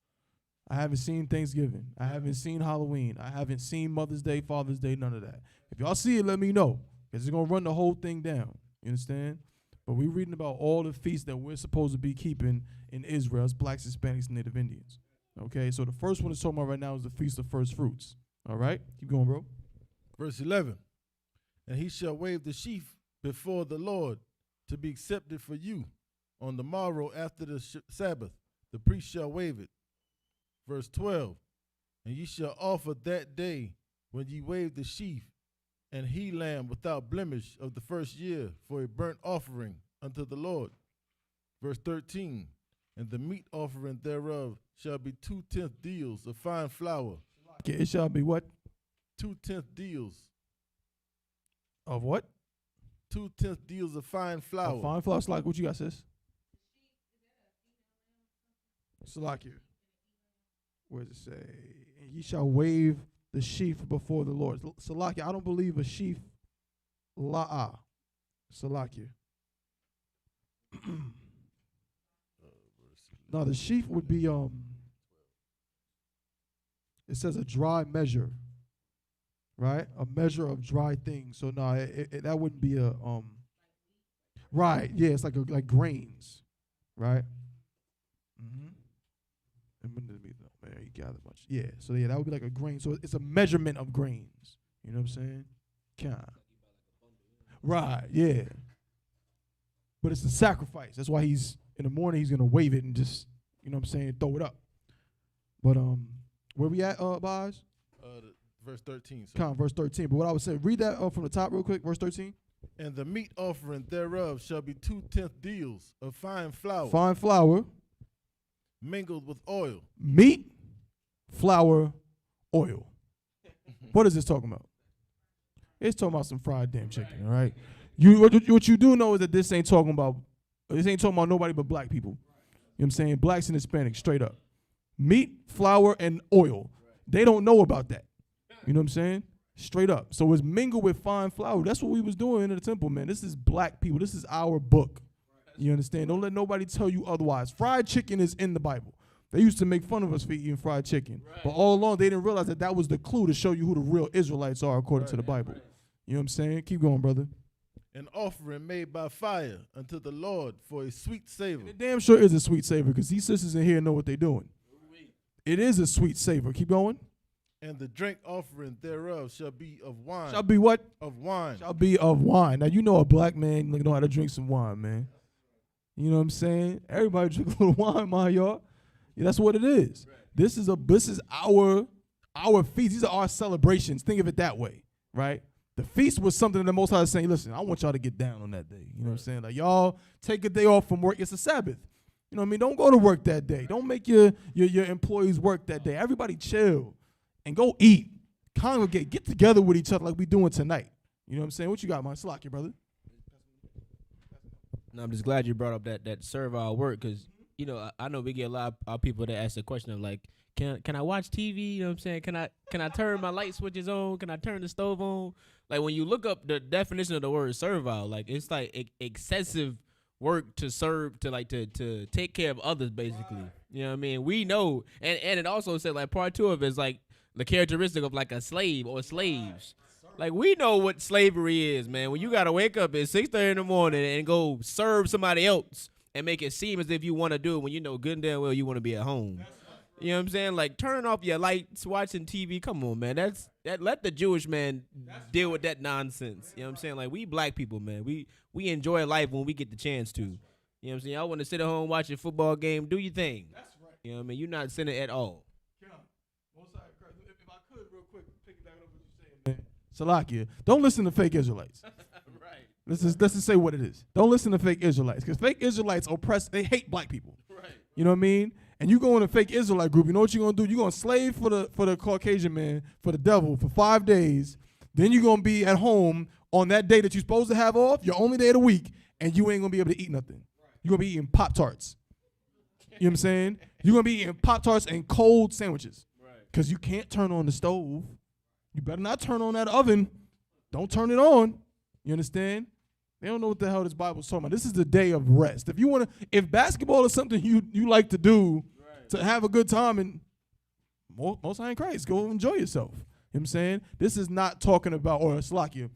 I haven't seen Thanksgiving. I haven't seen Halloween. I haven't seen Mother's Day, Father's Day, none of that. If y'all see it, let me know, because it's going to run the whole thing down. You understand? But we're reading about all the feasts that we're supposed to be keeping in Israel as blacks, Hispanics, and Native Indians. Okay, so the first one it's talking about right now is the Feast of First Fruits. All right? Keep going, bro. Verse 11. And he shall wave the sheaf before the Lord to be accepted for you. On the morrow after the Sabbath, the priest shall wave it. Verse 12. And ye shall offer that day when ye wave the sheaf, and he lamb without blemish of the first year for a burnt offering unto the Lord. Verse 13. And the meat offering thereof shall be 2/10 deals of fine flour. It shall be what? 2/10 deals. Of what? 2/10 deals of fine flour. Fine flour. Salakia, what you got, sis? Salakia. Where does it say? And ye shall wave the sheaf before the Lord. Salakia, I don't believe a sheaf. La'a. Salakia. No, the sheaf would be it says a dry measure, right? A measure of dry things. So no, that wouldn't be a right. Yeah, it's like grains, right? Mm-hmm. Man, you gather much. Yeah, so yeah, that would be like a grain. So it's a measurement of grains. You know what I'm saying? Right, yeah. But it's a sacrifice. That's why he's in the morning he's gonna wave it and just, you know what I'm saying, throw it up. But where we at, Boz? Verse 13. Verse 13. But what I would say, read that from the top real quick, verse 13. And the meat offering thereof shall be 2/10 deals of fine flour. Fine flour. Mingled with oil. Meat, flour, oil. What is this talking about? It's talking about some fried damn chicken, all right? What you do know is that this ain't talking about This ain't talking about nobody but black people. You know what I'm saying? Blacks and Hispanics, straight up. Meat, flour, and oil. They don't know about that. You know what I'm saying? Straight up. So it's mingled with fine flour. That's what we was doing in the temple, man. This is black people. This is our book. You understand? Don't let nobody tell you otherwise. Fried chicken is in the Bible. They used to make fun of us for eating fried chicken. Right. But all along, they didn't realize that that was the clue to show you who the real Israelites are according to the Bible. Right. You know what I'm saying? Keep going, brother. An offering made by fire unto the Lord for a sweet savor. And it damn sure is a sweet savor because these sisters in here know what they're doing. It is a sweet savor. Keep going. And the drink offering thereof shall be of wine. Shall be what? Of wine. Shall be of wine. Now, you know a black man know how to drink some wine, man. You know what I'm saying? Everybody drink a little wine, my y'all. Yeah, that's what it is. Right. This is our feast. These are our celebrations. Think of it that way, right? The feast was something that the Most High is saying, listen, I want y'all to get down on that day. You know what I'm saying? Like, y'all take a day off from work. It's a Sabbath. You know what I mean? Don't go to work that day. Don't make your employees work that day. Everybody chill and go eat. Congregate. Get together with each other like we doing tonight. You know what I'm saying? What you got, man? Slack you, brother. No, I'm just glad you brought up that servile work because, you know, I know we get a lot of people that ask the question of like, can I watch TV? You know what I'm saying? Can I turn my light switches on? Can I turn the stove on? Like when you look up the definition of the word servile, like it's like excessive work to serve to take care of others basically. Right. You know what I mean? We know, and it also said like part 2 of it is like the characteristic of like a slave or slaves. Like we know what slavery is, man. When you gotta wake up at 6:30 in the morning and go serve somebody else and make it seem as if you want to do it when you know good and damn well you want to be at home. You know what I'm saying? Like turn off your lights, watching TV. Come on, man. Let the Jewish man deal with that nonsense. You know what I'm saying? Like we black people, man. We enjoy life when we get the chance to. You know what I'm saying? Y'all want to sit at home watch a football game, do your thing. That's right. You know what I mean? You're not sinning at all. If I could real quick pick that up what you're saying, man. Salakia, don't listen to fake Israelites. Right. Let's just say what it is. Don't listen to fake Israelites because fake Israelites oppress. They hate black people. Right. You know what I mean? And you go in a fake Israelite group, you know what you're going to do? You're going to slave for the Caucasian man, for the devil, for 5 days. Then you're going to be at home on that day that you're supposed to have off, your only day of the week, and you ain't going to be able to eat nothing. You're going to be eating Pop-Tarts. You know what I'm saying? You're going to be eating Pop-Tarts and cold sandwiches because you can't turn on the stove. You better not turn on that oven. Don't turn it on. You understand? They don't know what the hell this Bible's talking about. This is the day of rest. If basketball is something you like to do to have a good time, and most I ain't crazy, go enjoy yourself. You know what I'm saying? This is not talking about, or Slakia,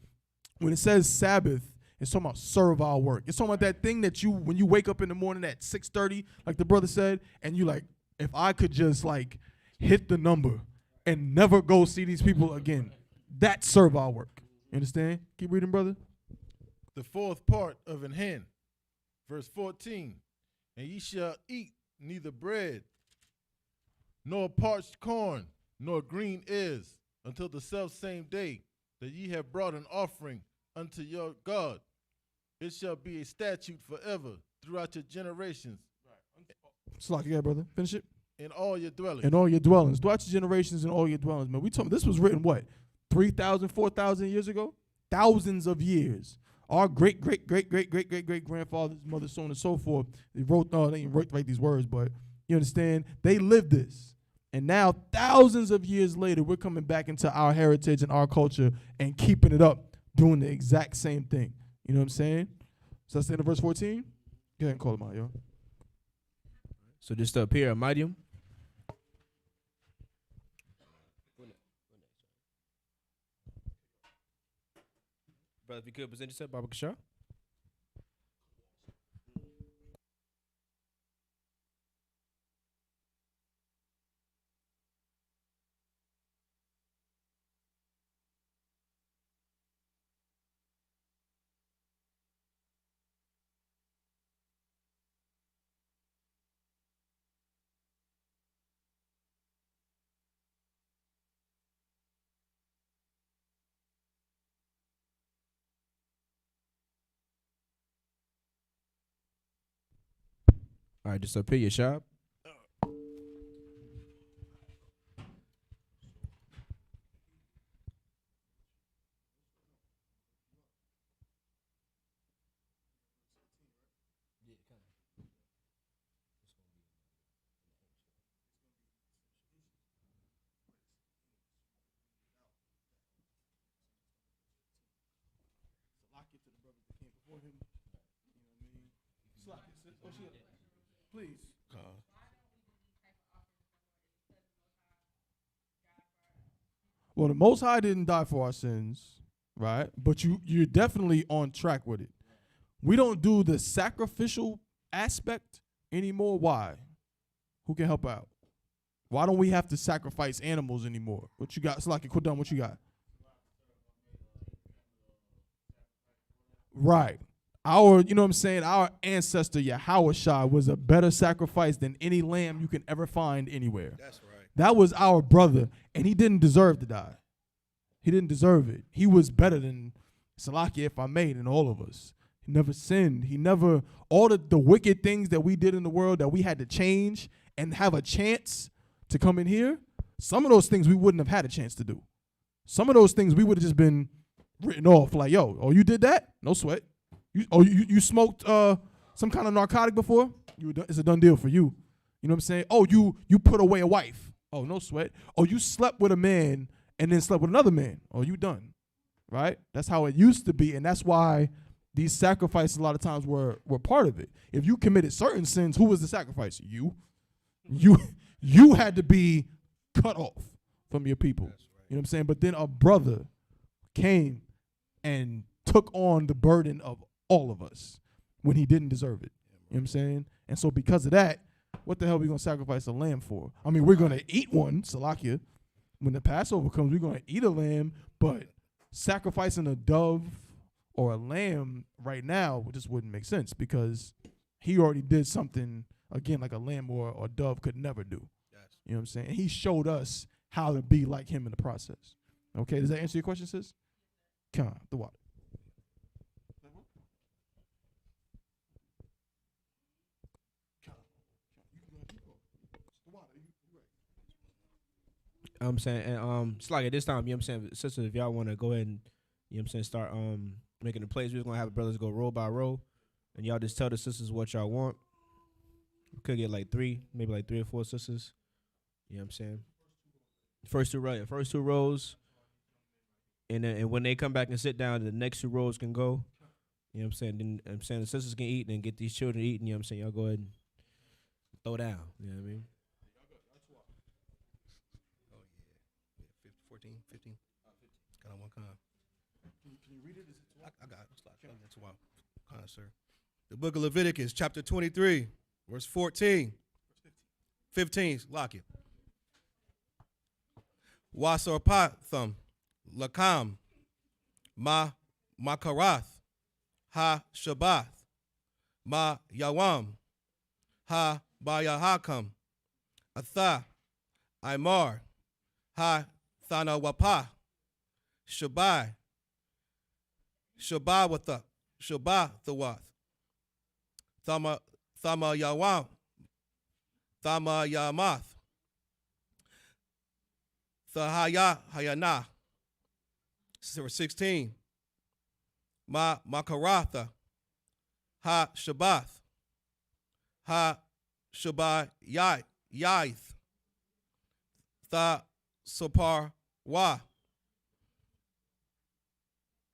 when it says Sabbath, it's talking about servile work. It's talking about that thing that when you wake up in the morning at 6:30, like the brother said, and you like, if I could just like hit the number and never go see these people again, that's servile work. You understand? Keep reading, brother. The fourth part of an hen. Verse 14. And ye shall eat neither bread, nor parched corn, nor green ears, until the selfsame day that ye have brought an offering unto your God. It shall be a statute forever throughout your generations. Slack, yeah, brother. Finish it. In all your dwellings. In all your dwellings. Throughout your generations in all your dwellings, man. This was written, what, 3,000, 4,000 years ago? Thousands of years. Our great-great-great-great-great-great-grandfathers, mothers, so on and so forth, they didn't write these words, but you understand? They lived this. And now, thousands of years later, we're coming back into our heritage and our culture and keeping it up, doing the exact same thing. You know what I'm saying? So that's the end of verse 14? Go ahead and call them out, yo. So just up here, Medium. Brother, if you could present yourself, Baba Kashar. All right, just up here, your shop. Please. Well, the Most High didn't die for our sins, right? But you're definitely on track with it. We don't do the sacrificial aspect anymore. Why? Who can help out? Why don't we have to sacrifice animals anymore? What you got? Slaki, quit down. What you got? Right. You know what I'm saying? Our ancestor, Yahushua, was a better sacrifice than any lamb you can ever find anywhere. That's right. That was our brother, and he didn't deserve to die. He didn't deserve it. He was better than Salakia, if I may, than all of us. He never sinned. He never, all the wicked things that we did in the world that we had to change and have a chance to come in here, some of those things we wouldn't have had a chance to do. Some of those things we would have just been written off like, yo, oh, you did that? No sweat. You smoked some kind of narcotic before? It's a done deal for you. You know what I'm saying? Oh, you put away a wife. Oh, no sweat. Oh, you slept with a man and then slept with another man. Oh, you done. Right? That's how it used to be, and that's why these sacrifices a lot of times were part of it. If you committed certain sins, who was the sacrifice? You. You had to be cut off from your people. Right. You know what I'm saying? But then a brother came and took on the burden of all of us when he didn't deserve it. You know what I'm saying? And so because of that, what the hell are we going to sacrifice a lamb for? I mean, we're going to eat one, Salakia. When the Passover comes, we're going to eat a lamb, but sacrificing a dove or a lamb right now just wouldn't make sense because he already did something, again, like a lamb or a dove could never do. Yes. You know what I'm saying? And he showed us how to be like him in the process. Okay, does that answer your question, sis? Come on, the water. I'm saying, and it's like at this time, you know what I'm saying, sisters, if y'all want to go ahead and, you know what I'm saying, start making the plays, we're just going to have the brothers go row by row, and y'all just tell the sisters what y'all want. We could get like maybe like 3 or 4 sisters. You know what I'm saying? First two rows. And then when they come back and sit down, the next 2 rows can go. You know what I'm saying? Then I'm saying the sisters can eat and then get these children eating. You know what I'm saying? Y'all go ahead and throw down. You know what I mean? 14, 15. Got on one con. Can you read it? Is it 12? I got it. That's why. Con, sir. The book of Leviticus, chapter 23, verse 14. 15. Lock it. Wasarpatham, Lakam, Makarath, Ha Shabbath, Ma Yawam, Ha Bayahakam, Atha, Imar, Ha Thana Wapa, Shabai, Shabawatha, Shabathawath, Thama Yawam, Thama Yamath, Thahaya Hayana. Verse 16. Makaratha, Ha Shabbath, Ha Shabbat Yaith, Tha Sopar Wa,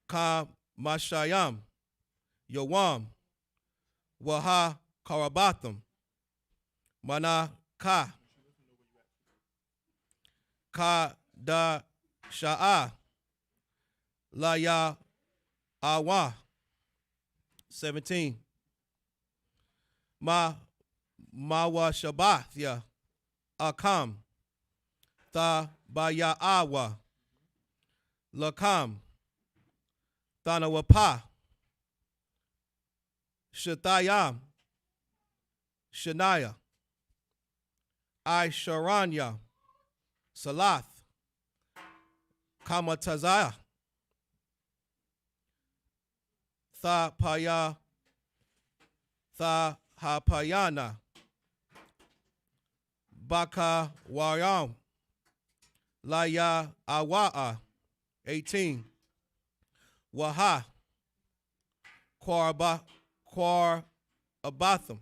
Ka Mashayam, Yawam, Waha Karabatham, Mana Ka, Ka Da Sha'a, Laya Awa. 17. Mawa Shabbath ya Akam, Tha Baya Awa, Lakam, Thanawapa, Shatayam, Shanaya, I Sharanya, Salath, Kamatazaya, Tha Paya, Tha Hapayana, Baka Wayam, Laya Awa'a. 18. Waha, Kwar Abatham,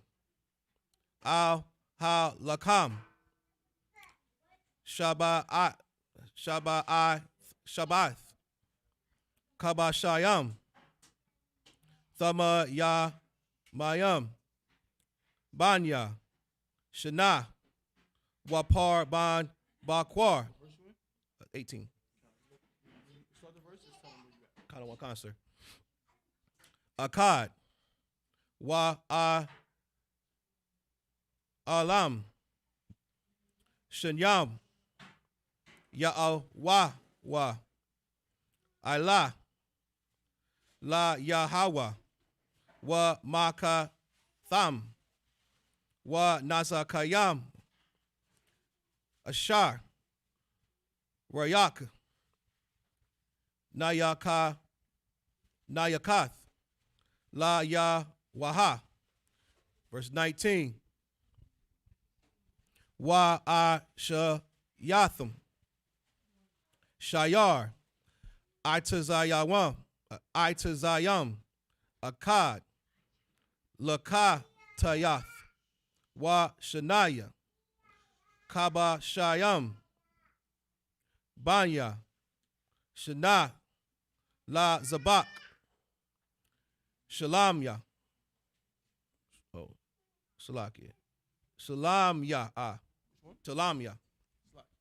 Al Ha Lakam, Shabbath, Kabashayam, Thama Ya Mayam, Banya, Shana, Wapar, Ban, Bakwar. 18. Kind of one concert. Akkad, Wa Alam, Shanyam, Ya'al Wa, Allah, La Yahwa, Wa Maka Tham, Wa Nazakayam, Ashar, Rayak, Nayakath, La Yahwaha. Verse 19. Wa Ashayatham, Shayar, Itazayam, Akkad, Lakatayath, Wa Shanaya, Kaba Shayam, Banya, Shana, La Zabak, Shalamya. Oh, Shalakia. Shalamya. Shalamya.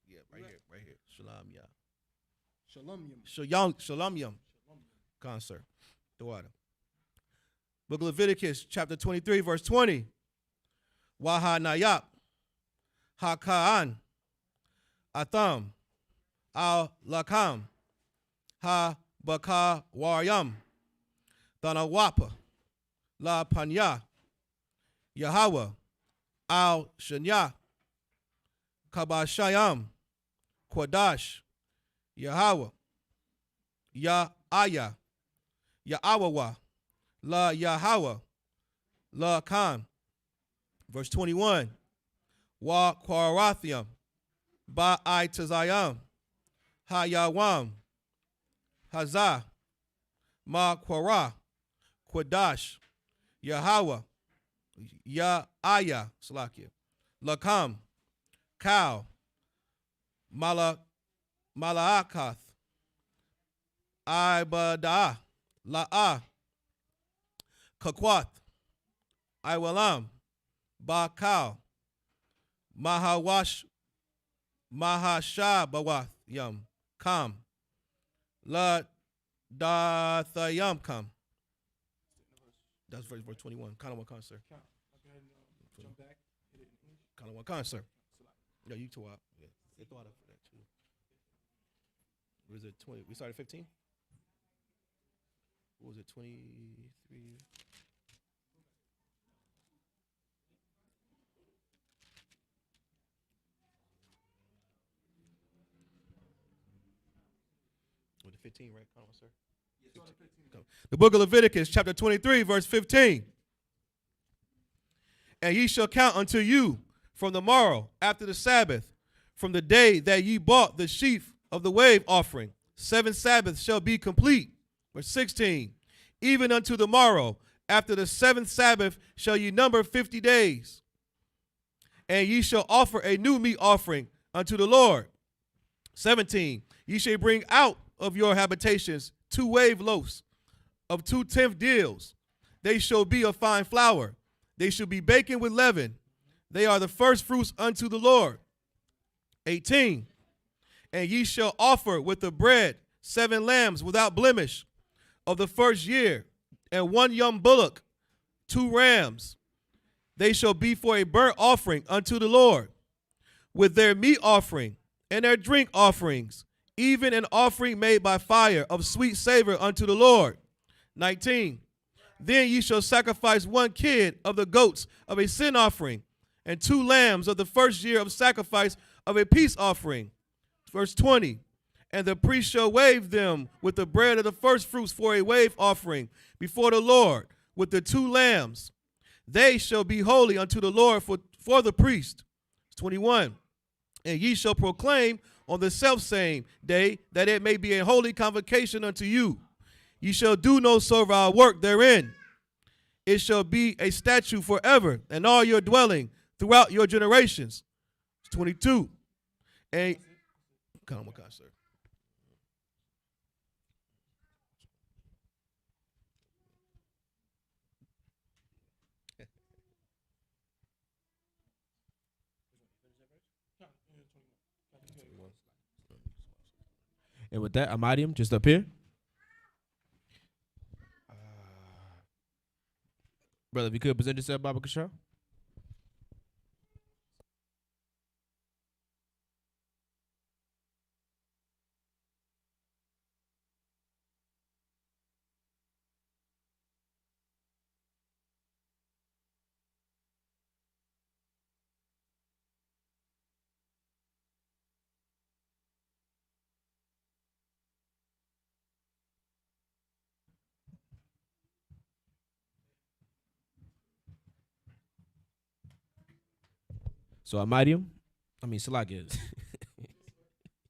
Yeah, right here. Shalamya. Shalamyam. Concert. The water. Book of Leviticus, chapter 23, verse 20. Waha Nayap, Hakaan, Atham, Al Lakam, Ha Baka Waryam, Danawapa, La Panya, Yahweh, Al Shanya, Kabashayam, Quadash, Yahweh, Ya'aya, Ya'awawa, La Yahweh, La Khan. Verse 21. Wa Kwarathiam, Ba'ai Tazayam, Hayawam, Hazah, Ma Kwara, Quadash, Yahweh, Ya'aya, Salakia, Lakam, Kal, Malaakath, Ibadah, La'ah, Kakwath, Iwalam, Bakal, Mahashabawath Yam, Kam, La Dathayam Kam. That's verse 21. Kind of one concert. Kind of one concert. Yeah, you two out. Yeah, they thought of that too. What is it? 20? We started 15. What was it? 23. With the 15, right? Come on, sir. Yes, 15. The book of Leviticus, chapter 23, verse 15. And ye shall count unto you from the morrow after the Sabbath, from the day that ye bought the sheaf of the wave offering. 7 Sabbaths shall be complete. Verse 16. Even unto the morrow after the 7th Sabbath shall ye number 50 days. And ye shall offer a new meat offering unto the Lord. 17. Ye shall bring out of your habitations 2 wave loaves of 2/10 deals. They shall be of fine flour. They shall be baken with leaven. They are the first fruits unto the Lord. 18. And ye shall offer with the bread 7 lambs without blemish of the first year, and 1 young bullock, 2 rams. They shall be for a burnt offering unto the Lord, with their meat offering and their drink offerings, even an offering made by fire of sweet savor unto the Lord. 19. Then ye shall sacrifice 1 kid of the goats of a sin offering, and 2 lambs of the first year of sacrifice of a peace offering. Verse 20. And the priest shall wave them with the bread of the first fruits for a wave offering before the Lord, with the 2 lambs. They shall be holy unto the Lord for the priest. 21. And ye shall proclaim on the selfsame day that it may be a holy convocation unto you. Ye shall do no servile work therein. It shall be a statute forever in all your dwelling throughout your generations. 22. And come on, sir. And with that, Amadium, just up here. Brother, if you could present yourself, Baba Kashaw. So Amadium, Salakia,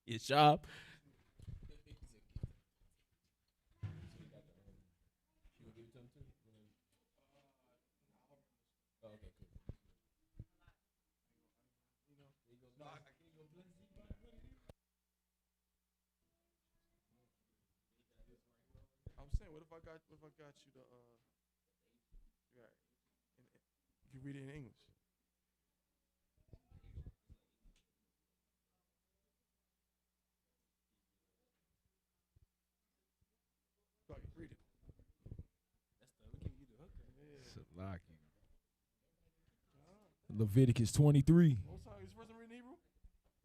your job. I'm saying, what if I got you the right? You read it in English. Go ahead, read it. Salaki. Leviticus 23. Oh, sorry, is this person reading Hebrew?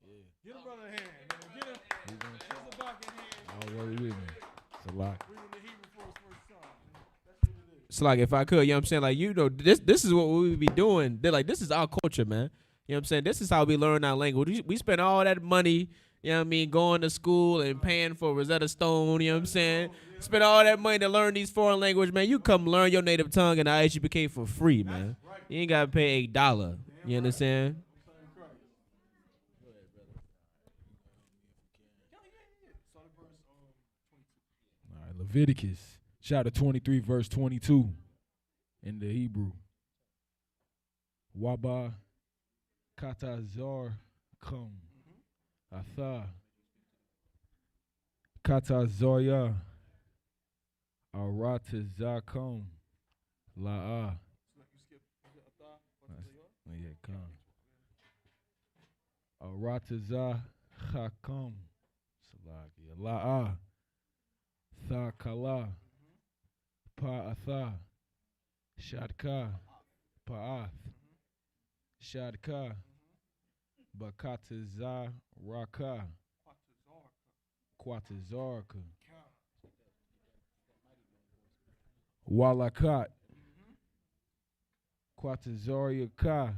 Yeah. Get him brother a hand, man. Get him. Get the doc in hand. I'll worry with me. Salaki. Reading the Hebrew for his first time. That's what it is. So like, if I could, you know what I'm saying, like, this is what we would be doing. They're like, this is our culture, man. You know what I'm saying? This is how we learn our language. We spend all that money, you know what I mean, going to school and paying for Rosetta Stone, you know what I'm saying? Spend all that money to learn these foreign language, man. You come learn your native tongue in the ISUPK for free, man. You ain't got to pay $8. You understand? All right, Leviticus chapter 23, verse 22 in the Hebrew. Waba katazar kum atha katazorya aratazakum la'a. Yeah, come. Arataza hakum salaki la'a tha kala pa'atha shadka pa'ath shadka bakataza raka kwatazarka walakat kwatazarya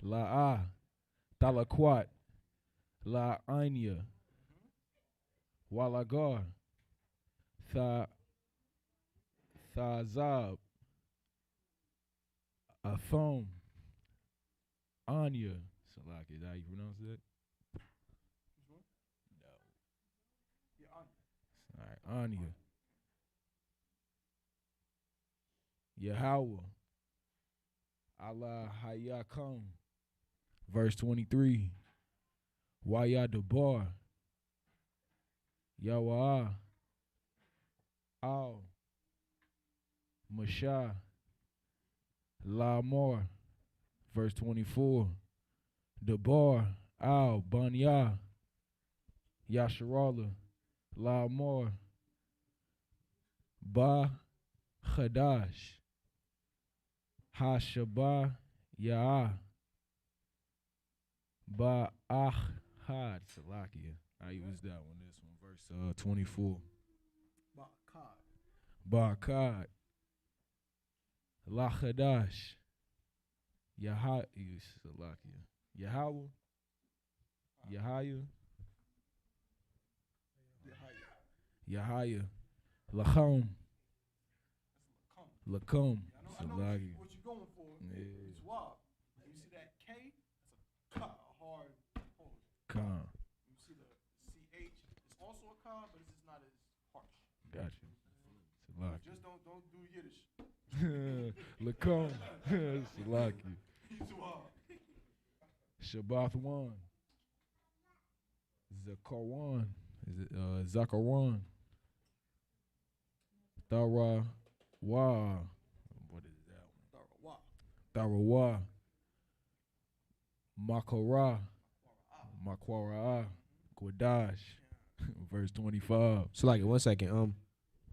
la'a talakwat la'anya walagar thazab athom Anya. Salaki, is that how you pronounce that? No. All right, Anya. Yahweh. Allah Hayakum. Verse 23. Wayadabar. Yahweh. Al. Mashah. Lamor. Verse 24. Debar. Al. Banya. Yasharala. Lamor. Ba. Chadash. Hashabah. Ya'ah. Ba. Ahad. Salakia. I use that one. This one. Verse 24. Ba'akad. La Chadash. Salakia. Yahweh. Yahaya. Yahaya. Lacham. Lakum. Salakia. What you going for? It's wild. You see that K? It's a hard pause. Khan. You see the CH? It's also a Khan, but it's just not as harsh. Gotcha. Salakia. Just don't do Yiddish. Lakum. Salakia. Shabbath 1. Zakawan. Is it Zakawan? Thara Wa. What is that one? Tharawa. Makara. Makwara. Quadash. Verse 25. So like 1 second. You know what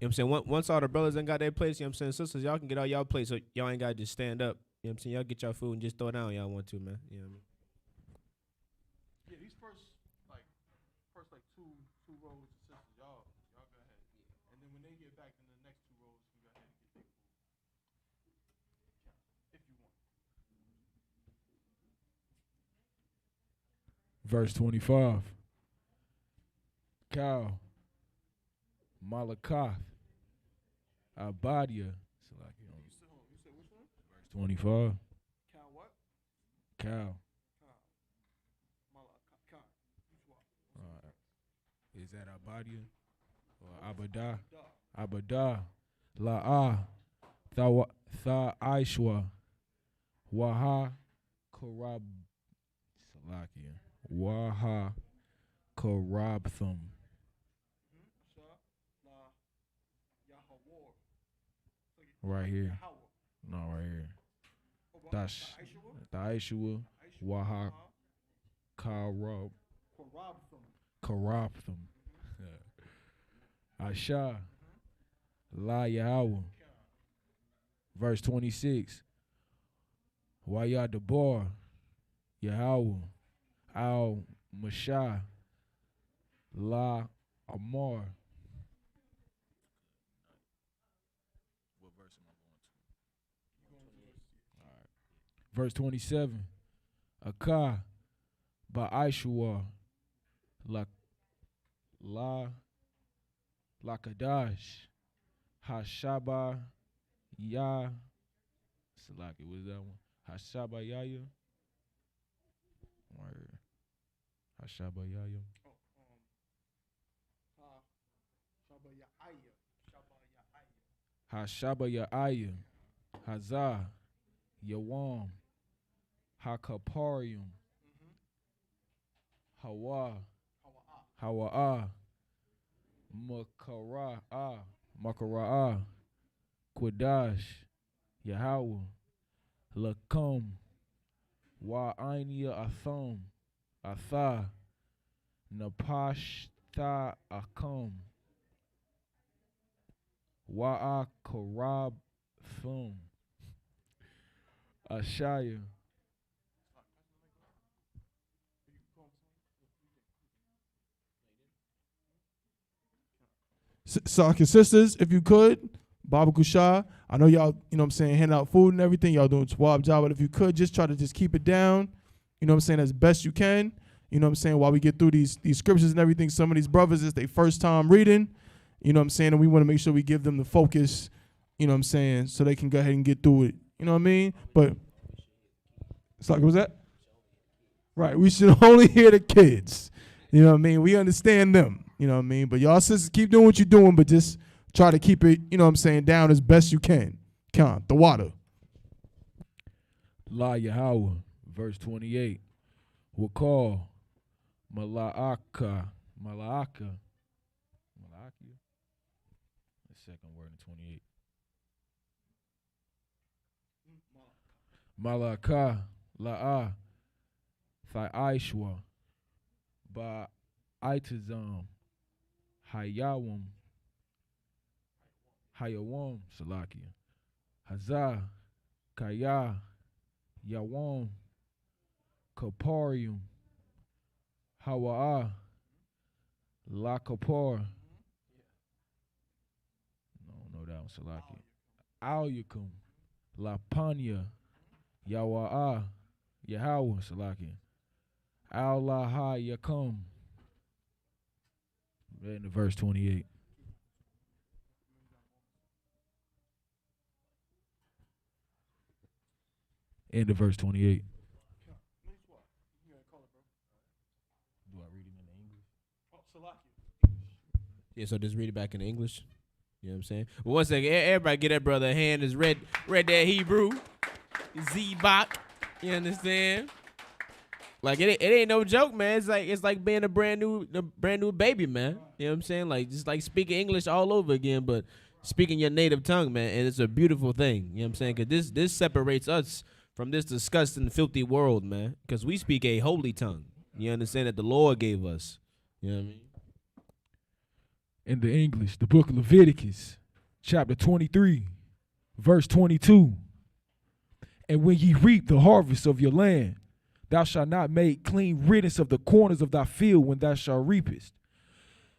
I'm saying? Once all the brothers done got their place, you know what I'm saying? Sisters, y'all can get all y'all plates, so y'all ain't gotta just stand up. You know what I'm saying? Y'all get y'all food and just throw it down when y'all want to, man. You know what I mean? Yeah, these first two rows of sisters, y'all go ahead. And then when they get back in the next 2 rows, we go ahead and get their food. If you want. Verse 25. Cow. Malakoth. Abadia. So like, You said which one? verse 25. Cow what? Cow. Malaka. Is that Abadia or Abadah? Abadah. La'ah. Tha'ishwa. Waha. Karab. Salakia. Waha. Karabthum. Right here. No, right here. Dash. Daishua. Waha. Karab. Karabthum. Asha. La Yahweh. Verse 26. Waya Debar. Yahweh. Al Mashah. La Amar. What verse am I going to? All right. Verse 27. Akah Ba'ishua Lakadash Hashaba Ya Salaki, what is that one? Hashaba Yaya. Word. Hashaba Yaya. Hashaba Ya'aya, Hazah, Yawam, Hakaparium, Hawa, Hawa'ah, Makara'ah, Quadash, Yahweh, Lakum, Wa'ainia Atham, Atha, Napashta Akum, Wa'a Karab Thum, Ashaya. Sock sisters, if you could, Baba Kusha. I know y'all, you know what I'm saying, handing out food and everything. Y'all doing a swab job, but if you could, just try to just keep it down, you know what I'm saying, as best you can. You know what I'm saying, while we get through these scriptures and everything, some of these brothers, it's their first time reading, you know what I'm saying, and we want to make sure we give them the focus, you know what I'm saying, so they can go ahead and get through it. You know what I mean? But, Sock, what was that? Right, we should only hear the kids. You know what I mean? We understand them. You know what I mean? But y'all sisters, keep doing what you're doing, but just try to keep it, you know what I'm saying, down as best you can. Count the water. La Yahweh, verse 28. Wakal, Mala'aka. The second word in 28. Mala'aka, La'a, Tha'ishwa, Ba'itazam, Hayawam, Salakia, Hazah, Kaya, Yawam, Kaparium, Hawa'ah, La Kapar. No, that one, Salakia. Al Yakum, La Panya, Yawa'ah, Yahweh, Salakia. Al Laha Yakum. Right in the verse 28. End of verse 28. Do I read it in English? Yeah, so just read it back in English. You know what I'm saying? Well, one second, everybody get that brother a hand that's read that Hebrew. Z-Bach. You understand? Like it ain't no joke, man. It's like being a brand new baby, man. You know what I'm saying? Like just like speaking English all over again, but speaking your native tongue, man. And it's a beautiful thing. You know what I'm saying? Because this separates us from this disgusting, filthy world, man. Because we speak a holy tongue. You understand that the Lord gave us. You know what I mean? in the English, the book of Leviticus, chapter 23, verse 22. And when ye reap the harvest of your land, thou shalt not make clean riddance of the corners of thy field when thou shalt reapest.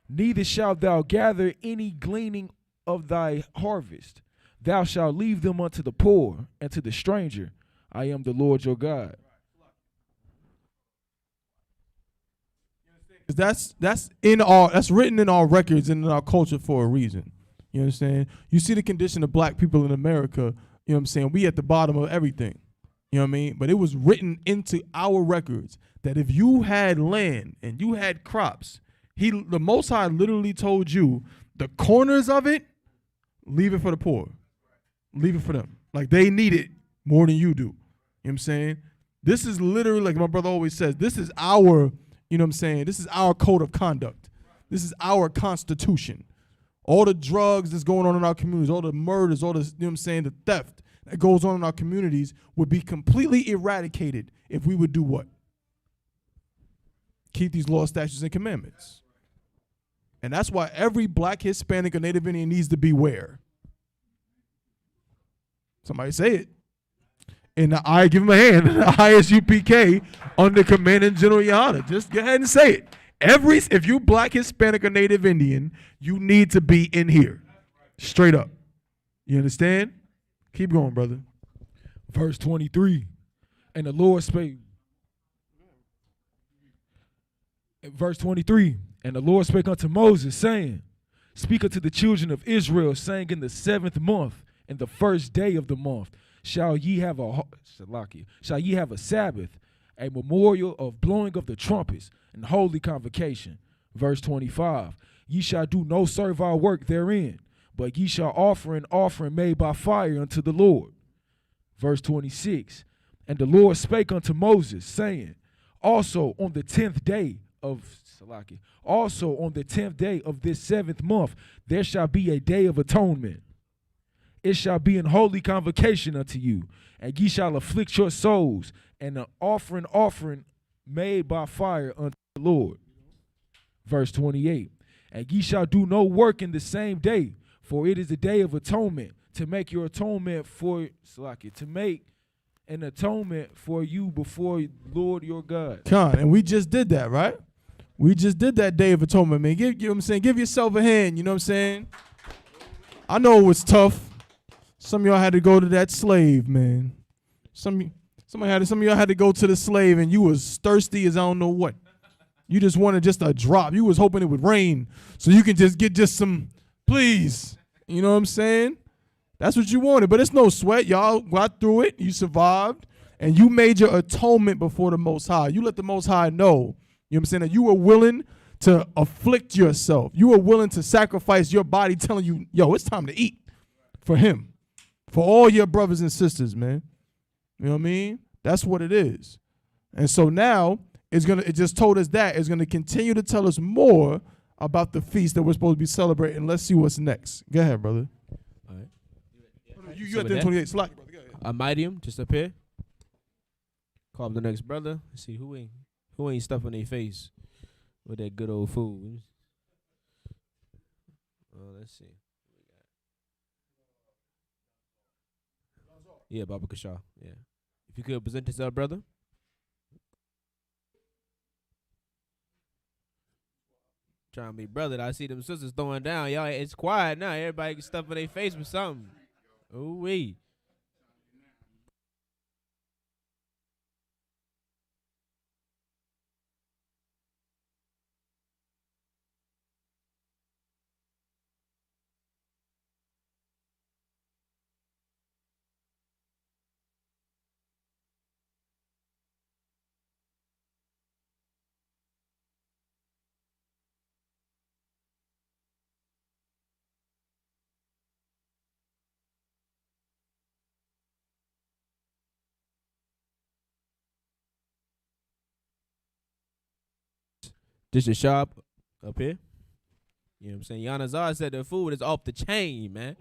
Neither shalt thou gather any gleaning of thy harvest. Thou shalt leave them unto the poor and to the stranger. I am the Lord your God. That's written in our records and in our culture for a reason. You understand? You see the condition of black people in America, you know what I'm saying? We at the bottom of everything. You know what I mean? But it was written into our records that if you had land and you had crops, the Most High literally told you the corners of it, leave it for the poor. Leave it for them. Like they need it more than you do. You know what I'm saying? This is literally, like my brother always says, this is our, you know what I'm saying? This is our code of conduct. This is our constitution. All the drugs that's going on in our communities, all the murders, all the, you know what I'm saying, the theft that goes on in our communities would be completely eradicated if we would do what? Keep these laws, statutes, and commandments. And that's why every black, Hispanic, or Native Indian needs to beware. Somebody say it. And I give him a hand. ISUPK under Commandant General Yana. Just go ahead and say it. If you black, Hispanic, or Native Indian, you need to be in here. Straight up. You understand? Keep going, brother. Verse 23. And the Lord spake. Verse 23. And the Lord spake unto Moses, saying, Speak unto the children of Israel, saying, In the 7th month, in the first day of the month, shall ye have a Sabbath, a memorial of blowing of the trumpets, and holy convocation. Verse 25. Ye shall do no servile work therein, but ye shall offer an offering made by fire unto the Lord. Verse 26. And the Lord spake unto Moses, saying, Also on the 10th day of this 7th month, there shall be a day of atonement. It shall be an holy convocation unto you, and ye shall afflict your souls, and an offering made by fire unto the Lord. Verse 28. And ye shall do no work in the same day, for it is the day of atonement, to make your atonement for to make an atonement for you before Lord your God. Con, and we just did that, right? We just did that Day of Atonement, man. You know what I'm saying? Give yourself a hand, you know what I'm saying? I know it was tough. Some of y'all had to go to that slave, man. Some of y'all had to go to the slave, and you was thirsty as I don't know what. You just wanted just a drop. You was hoping it would rain so you can just get just some, please. You know what I'm saying? That's what you wanted, but it's no sweat. Y'all got through it. You survived, and you made your atonement before the Most High. You let the Most High know, you know what I'm saying, that you were willing to afflict yourself. You were willing to sacrifice your body, telling you, yo, it's time to eat for him, for all your brothers and sisters, man. You know what I mean? That's what it is. And so now it just told us that it's gonna continue to tell us more about the feast that we're supposed to be celebrating. Let's see what's next. Go ahead, brother. All right. You at the 28 slot, brother. Go ahead. Mightium just up here. Call up the next brother. Let's see who ain't stuffing their face with that good old food. Let's see. Yeah, Baba Kashaw. Yeah. If you could present yourself, brother. Trying to be brother. I see them sisters throwing down. Y'all, it's quiet now. Everybody stuffing their face with something. Ooh wee. This is shop up here. You know what I'm saying? Yanazar said the food is off the chain, man.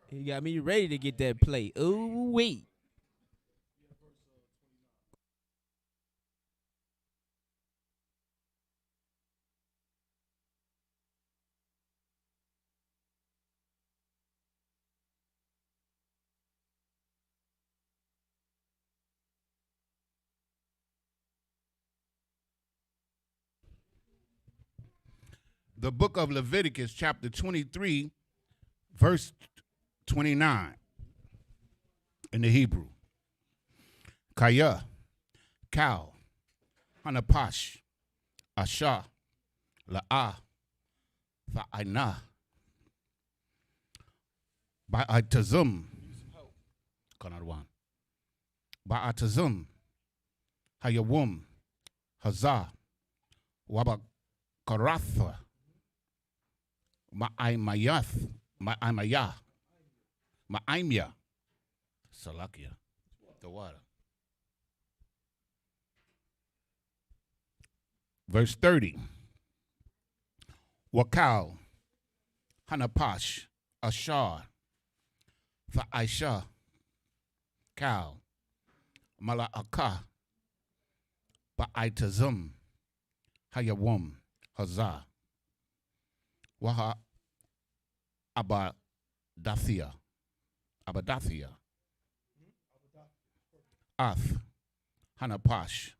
He got me ready to get that plate. Ooh wee. The book of Leviticus, chapter 23, verse 29 in the Hebrew. Kaya, cow, hanapash, asha, la'ah, fa'aina, ba'atazum, kanarwan, ba'atazum, hayawum, hazah, wabakaratha, ma'aymayath, ma'aymaya, ma'aymya, salakia, the water. Verse 30. Wakal, hanapash, ashar, fa'aisha, cow, mala'aka, ba'aitazum, hayawum, hazah, waha abadathia, ath, hanapash,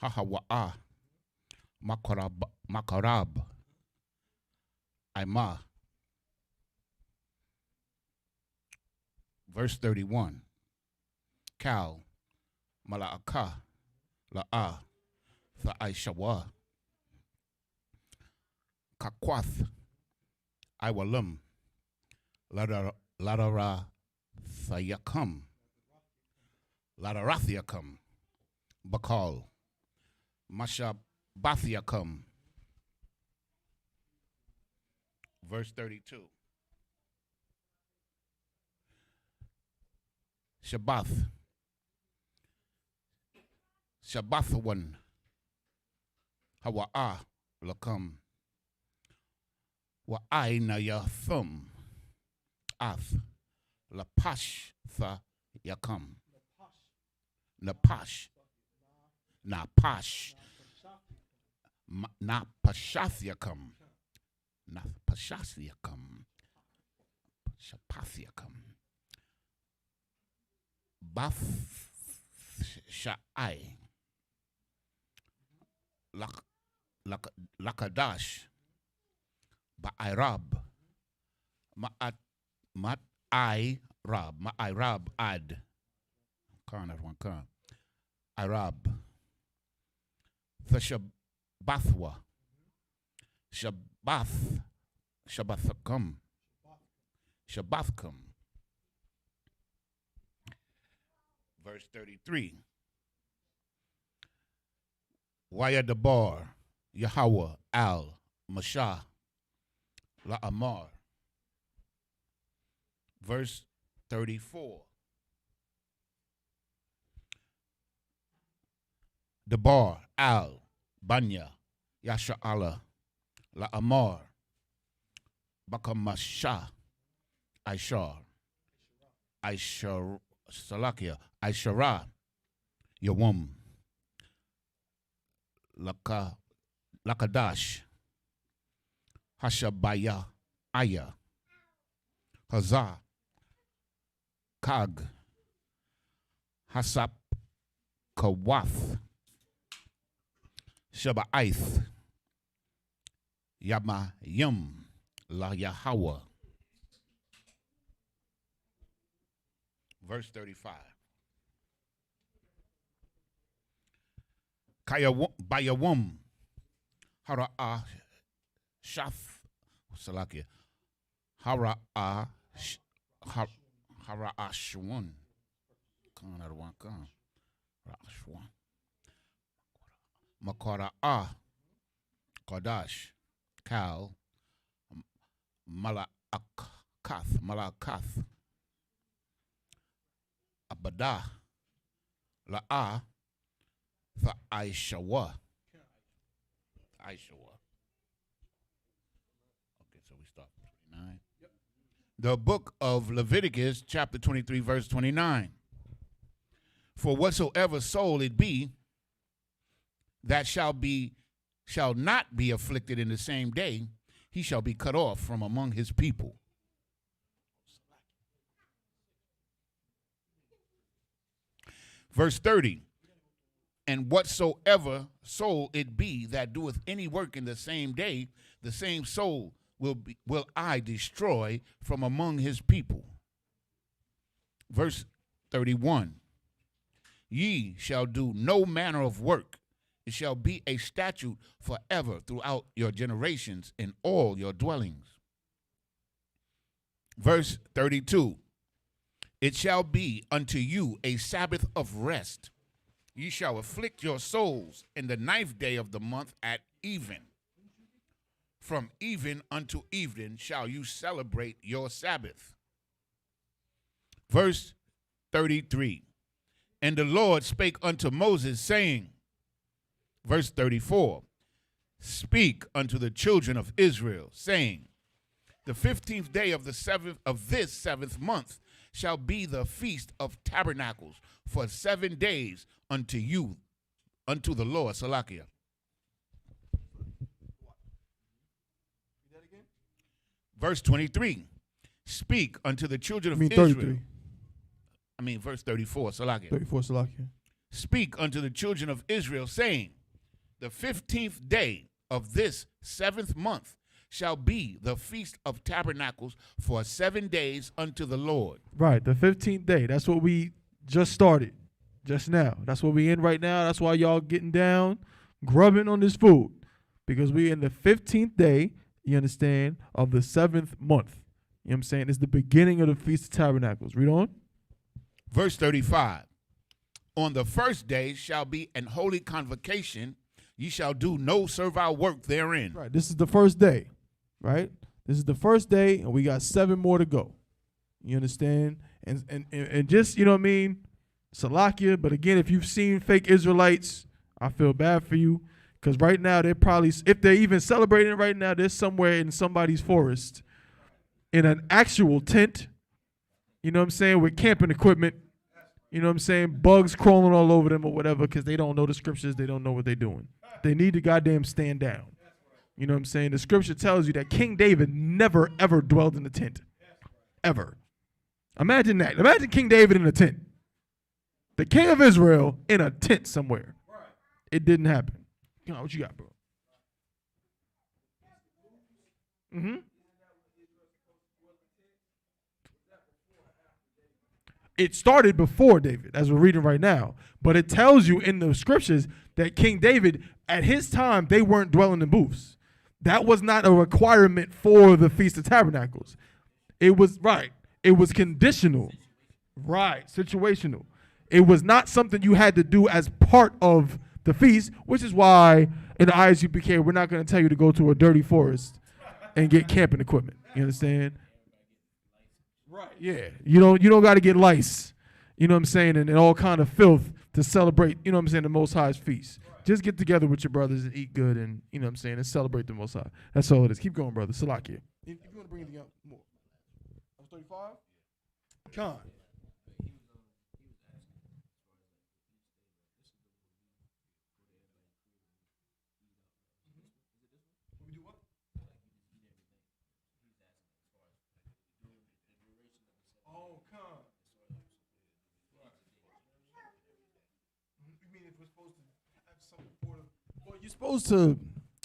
hahawa'ah, makarab, Aima. Verse 31. Cow, mala'aka, la'ah, tha'aishawa, kakwath, iwalum, ladarathiakam, bakal, mashabathiakam. Verse 32. Shabbathawan, hawa'ah lakam, wa'ayna yathum, ath, lapash tha yakam, napash, napashath yakam. Napashasiakam, Shapathiakam, Bath Sha'ai, Lakadash, Ba'irab, Ma'irab ad, Khan at one Khan, Irab, Thashabathwa, Shabbathkam. Verse 33. Wayadabar, Yahweh, Al, Mashah, La'amar. Verse 34. Dabar, Al, Banya, Yasha'ala, La'amar, Bakamasha, Aishar, Salakia, Aishara, Yawum, Lakadash, Hashabaya, Aya, Hazah, Kag, Hasap, Kawath, Shaba'aith, Yamayim, La Yahweh. Verse 35. Bayawum, Hara'ah, Shaf, Salakia, Hara'ah, Hara'ashwan, Khan at one Khan, Ra'ashwan, Makara'ah, Kodash, Kal, Malakath, Abadah, La'ah, Aishawa. Okay, so we start from 29. Yep. The book of Leviticus, chapter 23, verse 29. For whatsoever soul it be that shall not be afflicted in the same day, he shall be cut off from among his people. Verse 30. And whatsoever soul it be that doeth any work in the same day, the same soul will I destroy from among his people. Verse 31. Ye shall do no manner of work. It shall be a statute forever throughout your generations in all your dwellings. Verse 32. It shall be unto you a Sabbath of rest. Ye shall afflict your souls in the 9th day of the month at even. From even unto evening shall you celebrate your Sabbath. Verse 33. And the Lord spake unto Moses, saying, verse 34, speak unto the children of Israel, saying, the 15th day of this 7th month shall be the feast of tabernacles for 7 days unto you, unto the Lord. Salakia. Verse 23, speak unto the children of Israel. Verse 34, Salakia. 34, Salakia. Speak unto the children of Israel, saying, the 15th day of this 7th month shall be the feast of tabernacles for 7 days unto the Lord. Right, the 15th day. That's what we just started, just now. That's what we in right now. That's why y'all getting down, grubbing on this food, because we in the 15th day, you understand, of the 7th month. You know what I'm saying? It's the beginning of the Feast of Tabernacles. Read on. Verse 35. On the first day shall be an holy convocation. Ye shall do no servile work therein. Right, this is the first day, right? This is the first day, and we got 7 more to go. You understand? And just, you know what I mean, Salakia, but again, if you've seen fake Israelites, I feel bad for you, because right now they're probably, if they're even celebrating right now, they're somewhere in somebody's forest in an actual tent, you know what I'm saying, with camping equipment, you know what I'm saying, bugs crawling all over them or whatever, because they don't know the scriptures, they don't know what they're doing. They need to goddamn stand down. You know what I'm saying? The scripture tells you that King David never, ever dwelled in a tent. Ever. Imagine that. Imagine King David in a tent. The king of Israel in a tent somewhere. It didn't happen. You know, what you got, bro? Mm-hmm. It started before David, as we're reading right now. But it tells you in the scriptures that King David, at his time, they weren't dwelling in booths. That was not a requirement for the Feast of Tabernacles. It was, right, it was conditional. Right, situational. It was not something you had to do as part of the feast, which is why in the Isupk, we're not going to tell you to go to a dirty forest and get camping equipment. You understand? Right. Yeah. You don't got to get lice, you know what I'm saying, and all kind of filth to celebrate, you know what I'm saying, the Most High's feast. Just get together with your brothers and eat good and, you know what I'm saying, and celebrate the Most High. That's all it is. Keep going, brother. Salakia. If you want to bring anything up more. 35? Con. You're supposed to,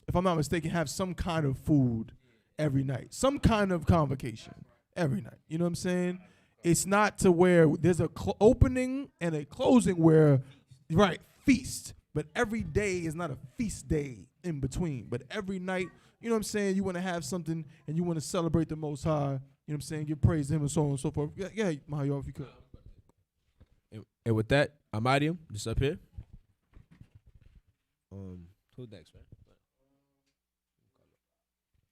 if I'm not mistaken, have some kind of food every night, some kind of convocation every night. You know what I'm saying? It's not to where there's a opening and a closing where, right, feast. But every day is not a feast day in between. But every night, you know what I'm saying, you want to have something and you want to celebrate the Most High. You know what I'm saying? Give praise to Him and so on and so forth. Yeah, Mahayo, if you could. And with that, I'm Adium, just up here. Who's next, man?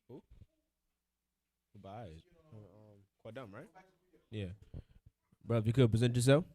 Who? Bye. Quadam, right? Yeah. Brother, if you could present yourself.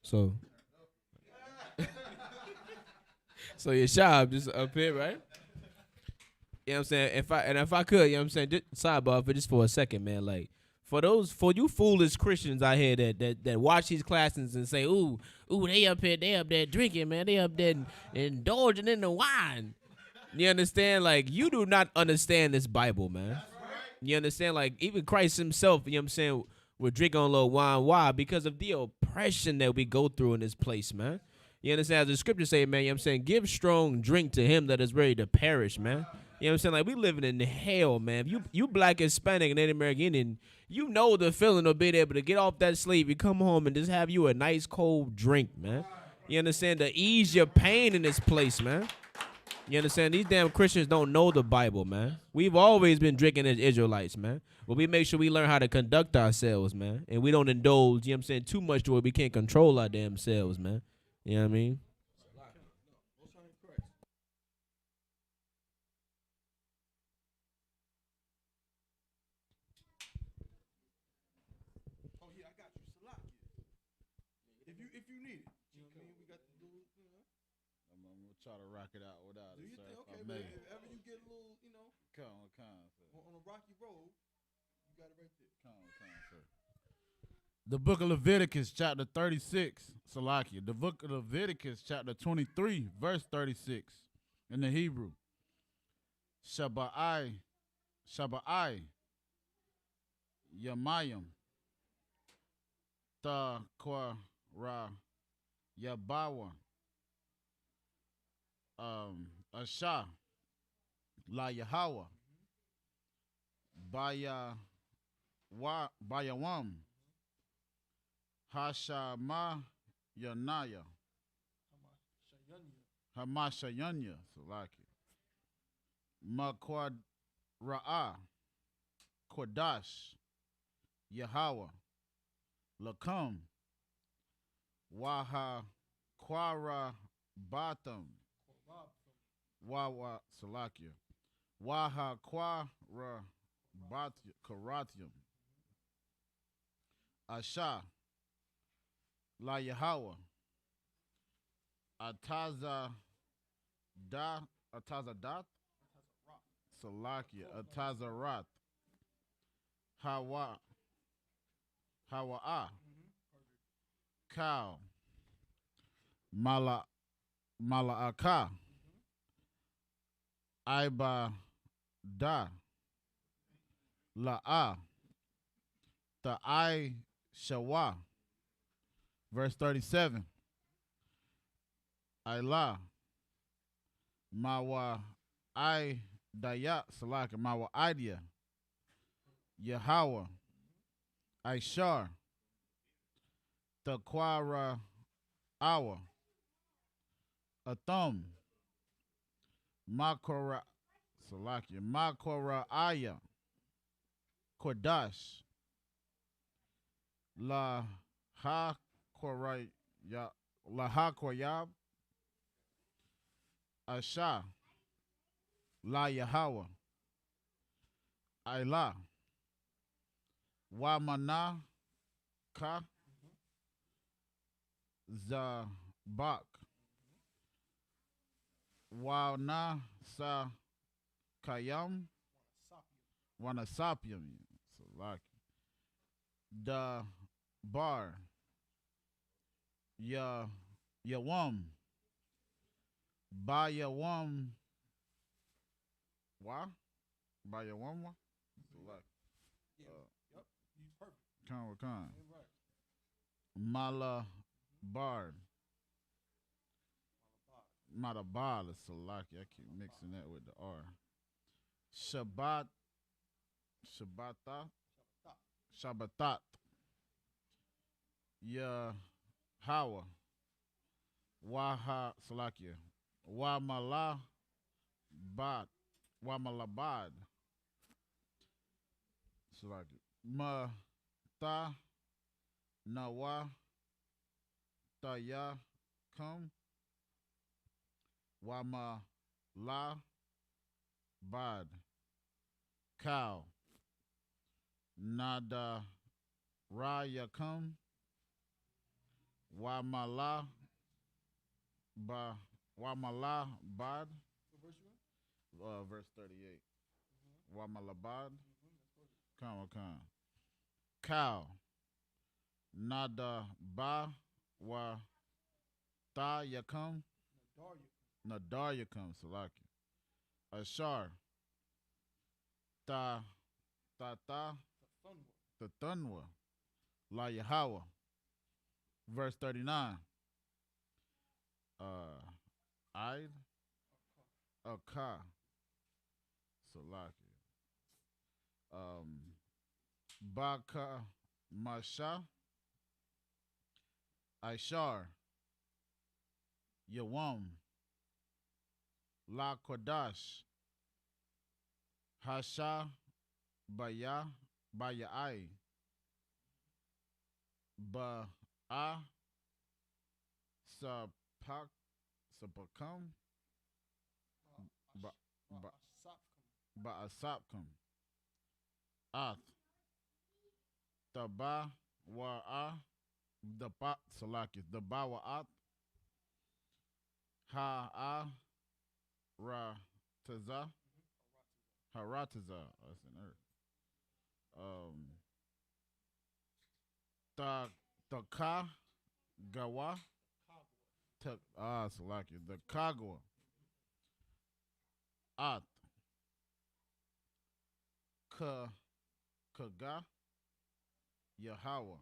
So, so your shop just up here, right? You know what I'm saying? If I could, you know what I'm saying, just sidebar for just for a second, man. Like for you foolish Christians out here that watch these classes and say, ooh, they up there drinking, man. They up there indulging in the wine. You understand? Like, you do not understand this Bible, man. You understand? Like, even Christ himself, you know what I'm saying, would drink on a little wine. Why? Because of the oppression that we go through in this place, man. You understand? As the scriptures say, man, you know what I'm saying, give strong drink to him that is ready to perish, man. You know what I'm saying? Like, we living in hell, man. You black, Hispanic, and Native American Indian, you know the feeling of being able to get off that sleep, you come home and just have you a nice cold drink, man. You understand? To ease your pain in this place, man. You understand? These damn Christians don't know the Bible, man. We've always been drinking as Israelites, man. But we make sure we learn how to conduct ourselves, man. And we don't indulge, you know what I'm saying, too much to where we can't control our damn selves, man. You know what I mean? If you need it. You know what I mean? We got the little, I'm gonna try to rock it out without do it, you sir. think? If I Okay, may. but if ever you get a little, on a rocky road, you got it right there. Sir. The book of Leviticus, chapter 36, Salakia. The book of Leviticus, chapter 23, verse 36, in the Hebrew. Shabbai, Yamayim, Taquara, Yabawa, Asha, La Yahweh, Bayawam, Hashama Yanaya, Hamashayanya, Salaki, Makwadra'a, Kodash, Yahweh, Lakam, Waha Kwara Batam, Wawa Salakia, Waha Kwara Karatium, Asha, La Yahweh, Atazadat, Salakia, Atazarat, Hawa'a, Cow, Mala'aka, Iba Da, La'a, Ta'ai Shawa, verse 37, Ayla, Mawa I Dayat Salaka, Mawa Idea, Yahweh, Aishar, Taquara Awa, Atham, Makora Salakia, Makora Aya, Kodash, La Hakoyab, Asha, La Yahweh, Ayla, Wamana Ka, Zabak, Wana Sa Kayam, Wanasapium, Salaki, Da Bar, Yawam, Bayawam, Wa? Bayawam? Yep. He's perfect. Khan. Right. Mala Bar. Malabal is Salaki. I keep mixing that with the R. Shabbatat. Hawa. Waha Salakia. Wamalabad. Salakia. Ta Nawa Taya Kum Wama La Bad Cow Nada Raya Kum Wamala ba Wamala bad. Verse 38. Wamalabad. Come. Cow. Nada ba wa ta yakam. Nadar yakam salaki. Ashar. Ta the Thunwa. La Yahweh. Verse 39. Id. Aka. Salaki. Baka Masha. Aishar. Yawam. La Kodash. Hasha Bayai. Ba'a Sapakam. Ba'asapkam. Ath. Taba Wa'a. The Salaki. The Bawa'at. Ha'a Rataza. Harataza. That's an earth. Taka Gawa. Salaki. The Kagwa. At. Kaga. Yahweh.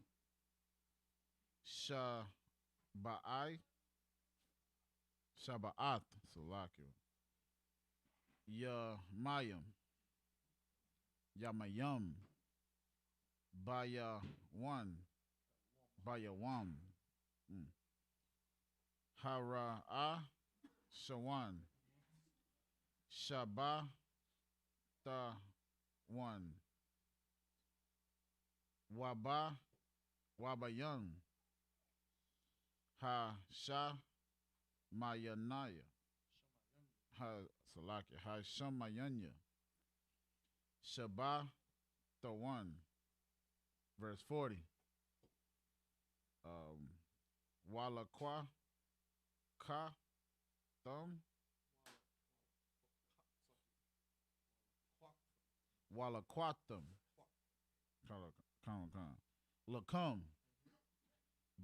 Shaba'ai. Shaba'at. Salaki. Yamayam. Yamayam. Baya one. Baya wam. Hara'a. Shawan. Shaba. Ta one. Wabayang. Ha Sha Mayanaya. Ha Salaki. Ha Shamayanya. Shaba the one. Verse 40. Walakwa Ka Thumb. Walakwatham. Lakum.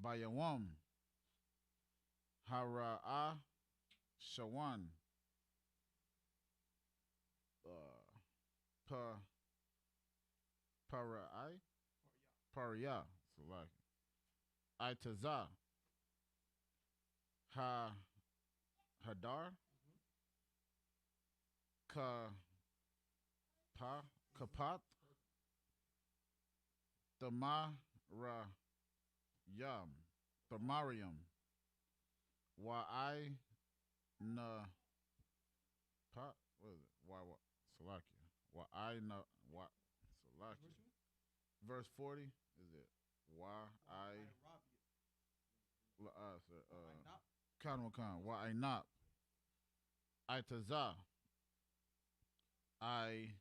Bayawam. Hara'a Shawan. Paria. Salaki. Itaza. Hadar. Kapat. Thamarium. Wa'ai na pat. What is it? Salaki. Wa'ai na wa Salaki. Verse 40 is it? Wa'ai Kanwakan. Wa'ai not. Itaza. I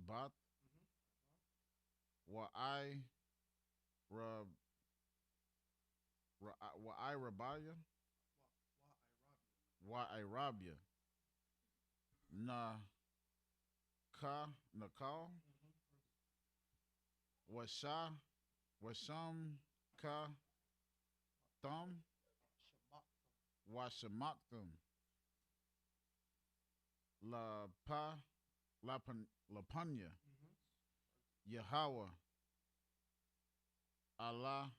bat. Wa'ai Rabaya. Wa'ai Rabia. Nakal. Washam Ka Thumb. Washamakthum. Lapanya. Yahweh. Allaha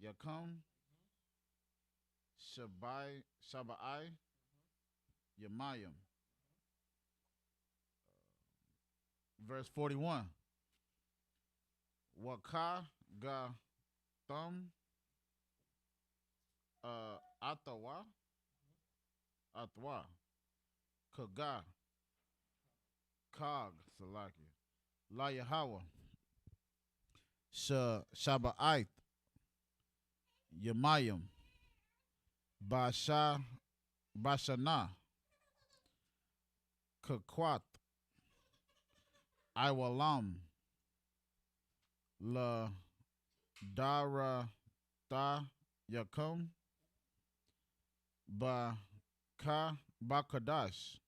Yakum. Shabai. Yamayim. Verse 41. Waka Ga Thumb. Atawa. Kaga. Kog. Salaki. La Yahweh. Shaba'ait. Yamayim. Bashana. Kakwat. Iwalam. Dara Ta Yakum Baka Bakadash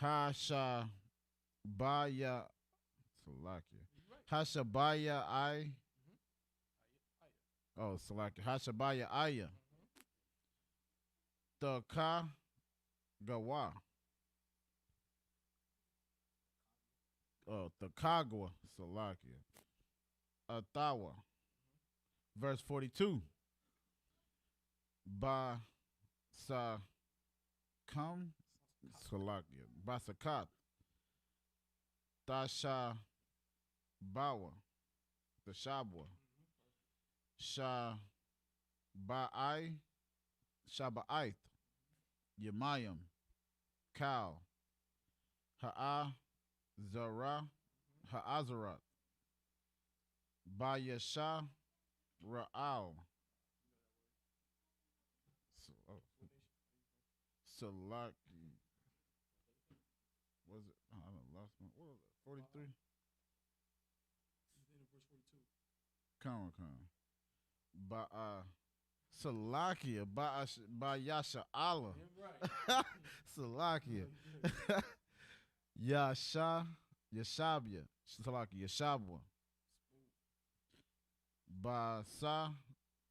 Hashabaya Salakia Hashabaya I Salakia Hashabaya Aya Taka Gawa Takagwa Salakia Atawa verse 42 Ba Sa Kam Salakia Basakat Tasha Bawa Tashabwa Shaba'ait Yemayim Kal Ha'azarat Bayasha Ra'al Salaki. Was it? I don't lost my. What was it? 43. Come on. Salakia. Yasha Allah. Salakia. Yashabia. Salakia. Yashabwa.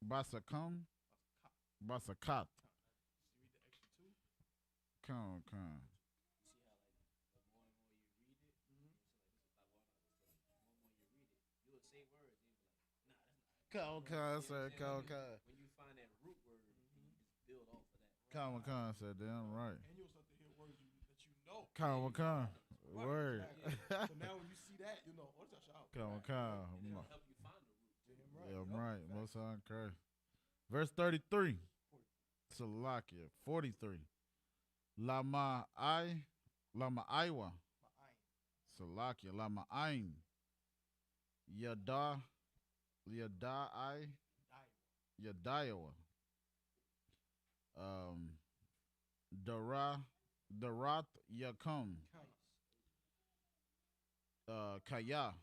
Basakam. Basakat. Come. Sir. When you find that root word, you just build off of that. Sir. Damn right. And you'll start to hear words that you know. Word. So now when you see that, you know, what's that shout? It'll help you find the root. Damn right. Most High Christ. Verse 33. Salakia. 43. Lama Aiwa. Salakia. Lama Ain. Yada'i. Yadayawa. Darat Yakum. Kaya.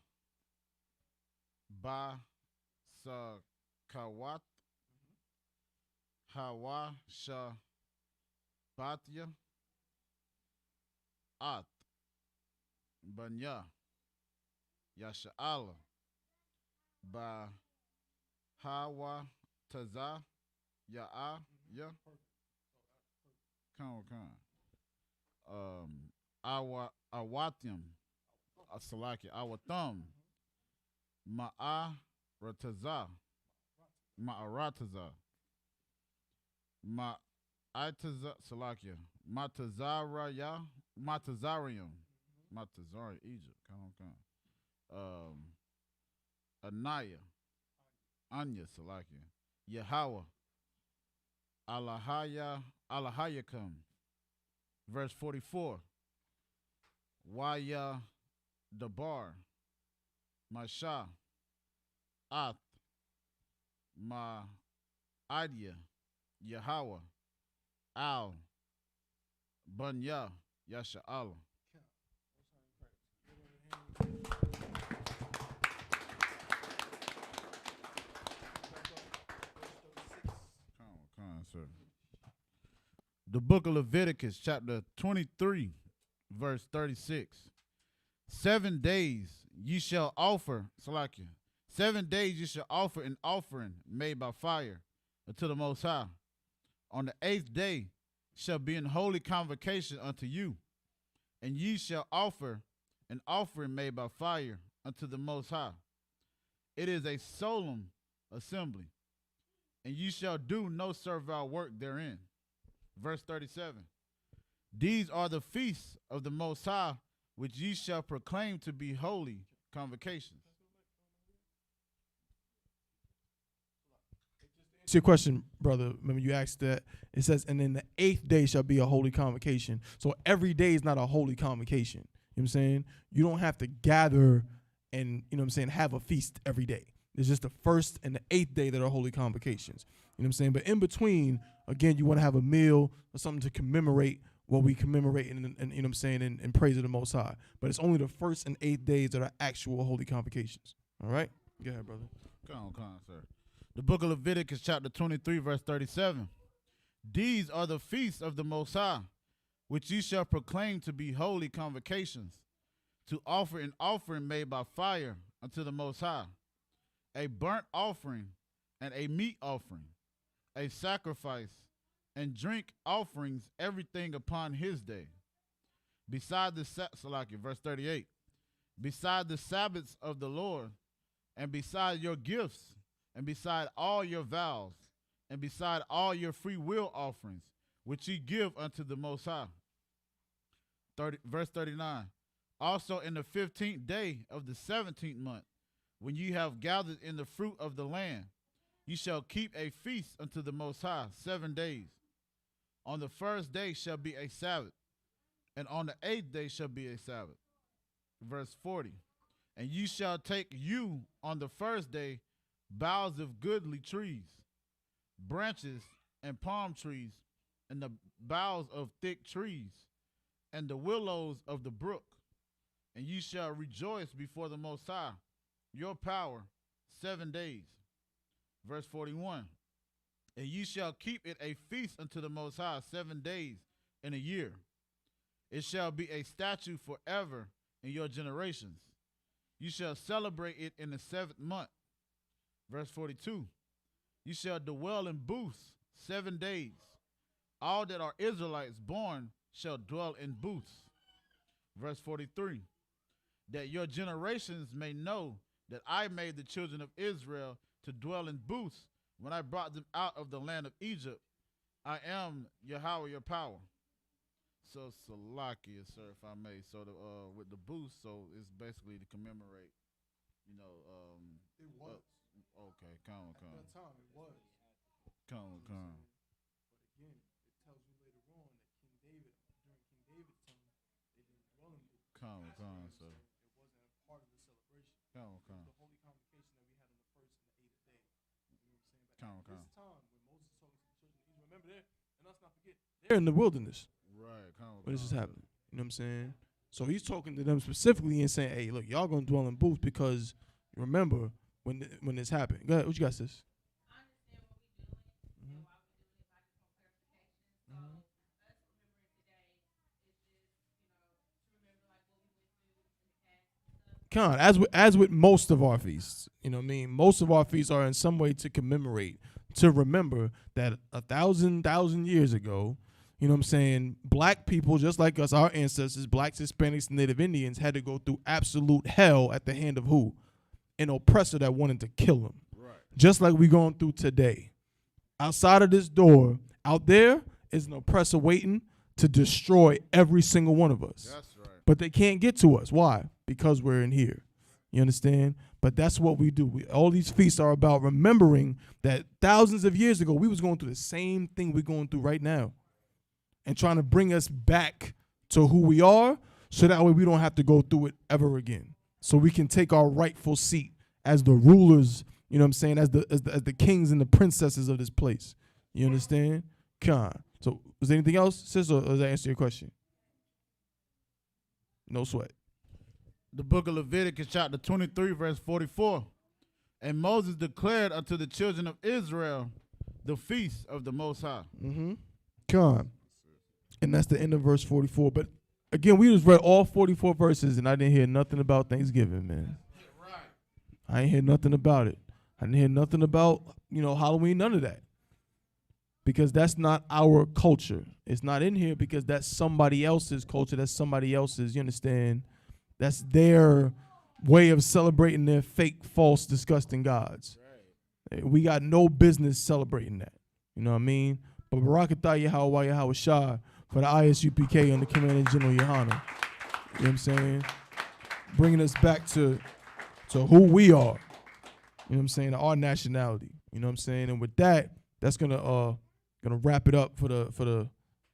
Ba Sakawat. Hawa Shabatya. At. Banya. Yasha'ala. Ba Hawa Taza Ya'a Ya Come. Awatim Salaki Awatham Ma'arataza Ma'itaza Salakia Matazarium Egypt. Come. Anaya Anya Salakia Yahweh Alahayakum verse 44 Waya Dabar Masha Ath Ma Idea Yahweh Al Bunya Yasha Allah. Sir. The book of Leviticus, chapter 23, verse 36. 7 days ye shall offer, Salakia. 7 days ye shall offer an offering made by fire unto the Most High. On the 8th day shall be an holy convocation unto you, and ye shall offer an offering made by fire unto the Most High. It is a solemn assembly, and ye shall do no servile work therein. Verse 37. These are the feasts of the Most High, which ye shall proclaim to be holy convocations. It's your question, brother. Remember you asked that. It says, and then the 8th day shall be a holy convocation. So every day is not a holy convocation. You know what I'm saying? You don't have to gather and, you know what I'm saying, have a feast every day. It's just the 1st and the 8th day that are holy convocations. You know what I'm saying? But in between, again, you want to have a meal or something to commemorate what we commemorate and you know what I'm saying, and praise of the Most High. But it's only the 1st and 8th days that are actual holy convocations. All right? Go ahead, brother. Come on, sir. The book of Leviticus, chapter 23, verse 37. These are the feasts of the Most High, which ye shall proclaim to be holy convocations, to offer an offering made by fire unto the Most High, a burnt offering and a meat offering, a sacrifice, and drink offerings, everything upon his day. Beside the verse 38, beside the Sabbaths of the Lord, and beside your gifts, and beside all your vows, and beside all your free will offerings, which ye give unto the Most High. Verse 39, also in the 15th day of the 17th month, when ye have gathered in the fruit of the land, ye shall keep a feast unto the Most High 7 days. On the first day shall be a Sabbath, and on the 8th day shall be a Sabbath. Verse 40, and ye shall take you on the first day boughs of goodly trees, branches and palm trees, and the boughs of thick trees, and the willows of the brook, and ye shall rejoice before the Most High, your power, 7 days. Verse 41, and ye shall keep it a feast unto the Most High 7 days in a year. It shall be a statute forever in your generations. You shall celebrate it in the 7th month. Verse 42, you shall dwell in booths 7 days. All that are Israelites born shall dwell in booths. Verse 43, that your generations may know that I made the children of Israel to dwell in booths when I brought them out of the land of Egypt. I am Yahweh, your power. So Salakia, sir, if I may. So with the booths, so it's basically to commemorate, you know. It was. Okay, come. At that time, it was. Come. But again, it tells you later on that King David, during King David's time, they didn't dwell in booths. Come, sir. It wasn't a part of the celebration. Come. It was the holy convocation that we had on the first and the 8th day. You know what I'm saying? But Come. at this time, when Moses is talking to the children of Israel, remember, and let's not forget, they're in the wilderness. Right, when this is happening. You know what I'm saying? So he's talking to them specifically and saying, hey, look, y'all going to dwell in booths because remember when this happened. Go ahead. What you got, sis? Con, as with most of our feasts, you know what I mean? Most of our feasts are in some way to commemorate, to remember that 1,000 years ago, you know what I'm saying, black people, just like us, our ancestors, blacks, Hispanics, and Native Indians, had to go through absolute hell at the hand of who? An oppressor that wanted to kill them. Right. Just like we going through today. Outside of this door, out there is an oppressor waiting to destroy every single one of us. That's right. But they can't get to us. Why? Because we're in here. You understand? But that's what we do. All these feasts are about remembering that thousands of years ago, we was going through the same thing we're going through right now. And trying to bring us back to who we are so that way we don't have to go through it ever again. So we can take our rightful seat as the rulers, you know what I'm saying, as the kings and the princesses of this place. You understand? Con. So was there anything else, sis, or does that answer your question? No sweat. The book of Leviticus, chapter 23, verse 44. And Moses declared unto the children of Israel the feast of the Most High. Mm-hmm. Con. And that's the end of verse 44. But again, we just read all 44 verses, and I didn't hear nothing about Thanksgiving, man. I ain't hear nothing about it. I didn't hear nothing about, Halloween, none of that. Because that's not our culture. It's not in here because that's somebody else's culture. That's somebody else's, you understand? That's their way of celebrating their fake, false, disgusting gods. Right. We got no business celebrating that. You know what I mean? But Barakatah Yahweh Yahweh Shah for the Isupk and the Commander General Yohana. You know what I'm saying? Bringing us back to who we are. You know what I'm saying? Our nationality. You know what I'm saying? And with that, that's gonna wrap it up for the you know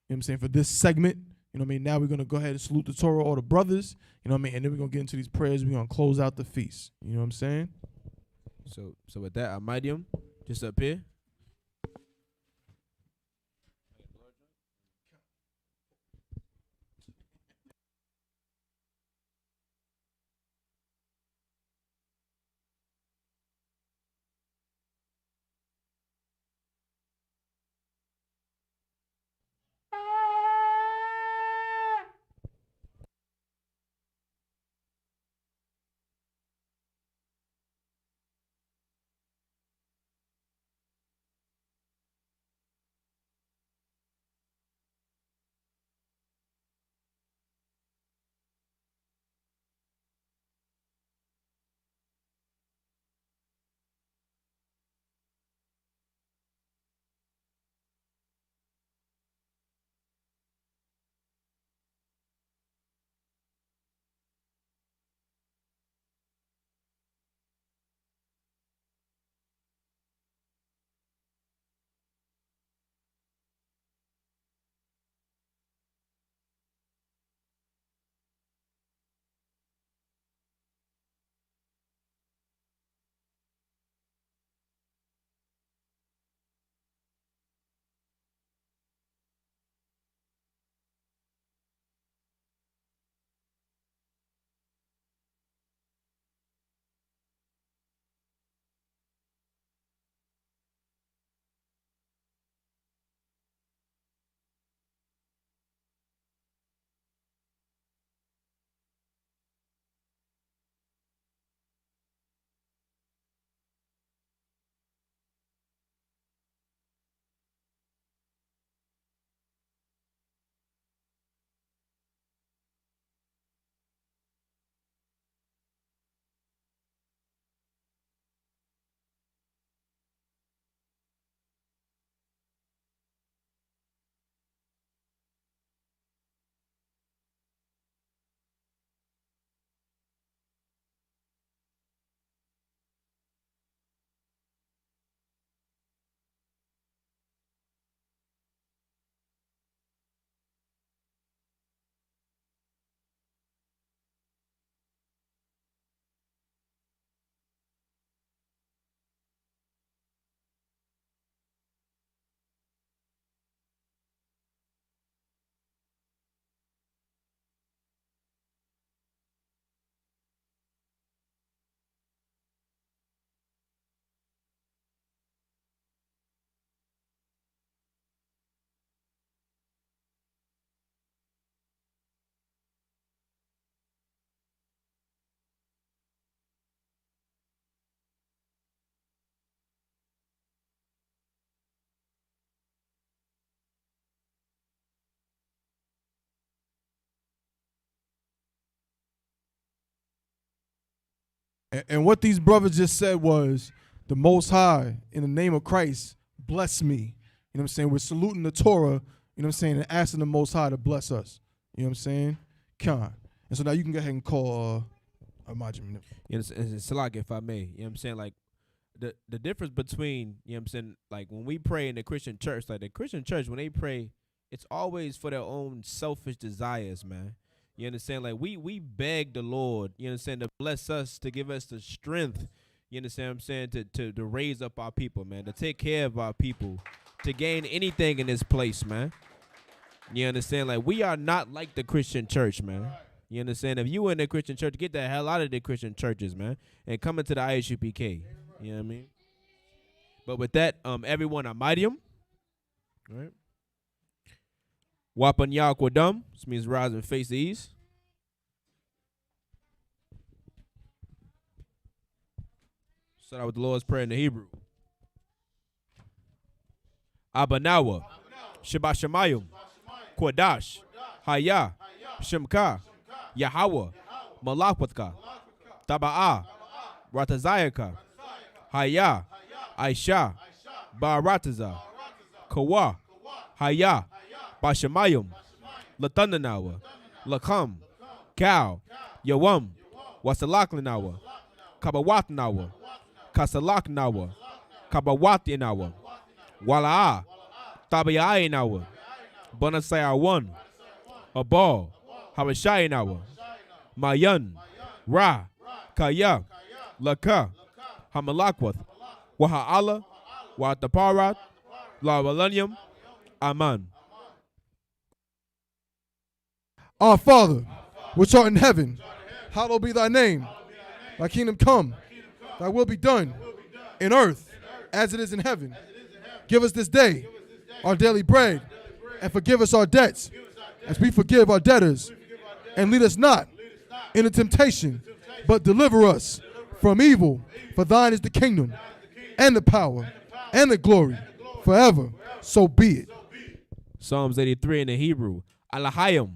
what I'm saying, for this segment. You know what I mean? Now we're gonna go ahead and salute the Torah, all the brothers. You know what I mean? And then we're gonna get into these prayers. We're gonna close out the feast. You know what I'm saying? So with that, Amidium, just up here. And what these brothers just said was, the Most High, in the name of Christ, bless me. You know what I'm saying? We're saluting the Torah, you know what I'm saying, and asking the Most High to bless us. You know what I'm saying? Khan. And so now you can go ahead and call Amajim. You know, Salak, if I may, you know what I'm saying? Like, the difference between, you know what I'm saying, like when we pray in the Christian church, like the Christian church, when they pray, it's always for their own selfish desires, man. You understand? Like we beg the Lord, you understand, to bless us, to give us the strength, you understand what I'm saying, to raise up our people, man, to take care of our people, to gain anything in this place, man. You understand? Like, we are not like the Christian church, man. You understand? If you in the Christian church, get the hell out of the Christian churches, man, and come into the Isupk. You know what I mean? But with that, everyone, Amadium. All right. Wapan Yakwadum, which means rise and face the east. Start out with the Lord's Prayer in the Hebrew. Abanawa, Shabbat Shemayim, Kodash, Haya, Shemka, Yahweh, Malakwatka, Taba'a, Ratazayaka, Haya, Aisha, Barataza, Kawa, Haya, Bashamayim, Latananawa, Lakam, Cow, Yawam, Wasalaklanawa, Kabawatnawa, Kasalaknawa, Kabawatinawa, Wala'a, Tabayainawa, Bonasaya 1, Abal, Habashainawa, Mayan, Ra, Kaya, Laka, Hamalakwath, Waha'ala, Wataparat, Lavalanium, Aman. Our Father, which art in heaven, hallowed be thy name. Thy kingdom come, thy will be done in earth as it is in heaven. Give us this day our daily bread, and forgive us our debts as we forgive our debtors. And lead us not into temptation, but deliver us from evil. For thine is the kingdom, and the power, and the glory, forever. So be it. Psalms 83 in the Hebrew. Alahayim,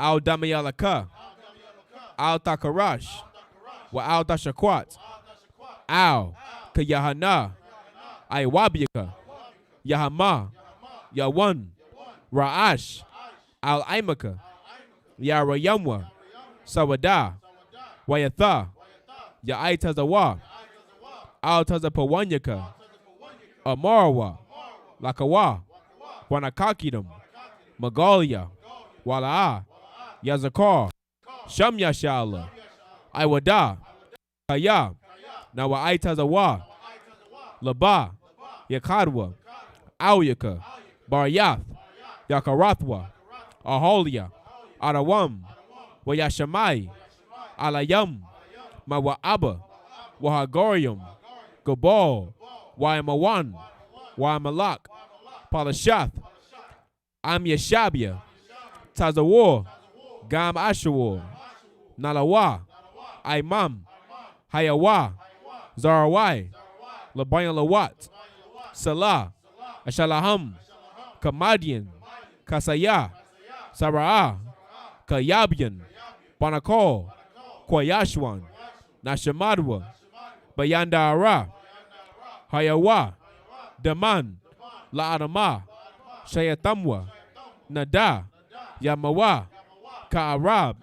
Al Damayalaka, Al Takarash, Wa Al Tashakwat, Al Kayahana, Iwabiyaka, Yahama, Yawan, Ra'ash, Al Aimaka, Yarayamwa, Sawada, Wayatha, Ya'aitazawa, Al Tazapawanyaka, Amarawa, Lakawa, Wanakakidum, Magalia, Wala'a, Yazakar, Shamyashala, Iwada, Kaya, Nawa'aitazawa, Laba, Yakadwa, Auyaka, Baryath, Yakarathwa, Aholia, Arawam, Wayashamai, Alayam, Mawa'aba, Wahagorium, Gabal, Waimawan, Waimalak, Palashath, Amyashabia, Tazawar, Gam Ashawar, Nalawa, Imam, Hayawa, Zarawai, Labayan Lawat, Salah, Ashalaham, Kamadian, Kasaya, Sara'ah, Kayabian, Banakol, Kwayashwan, Nashamadwa, Bayandara, Hayawa, Daman, La'adama, Shayatamwa, Nada, Yamawa, Ka'arab,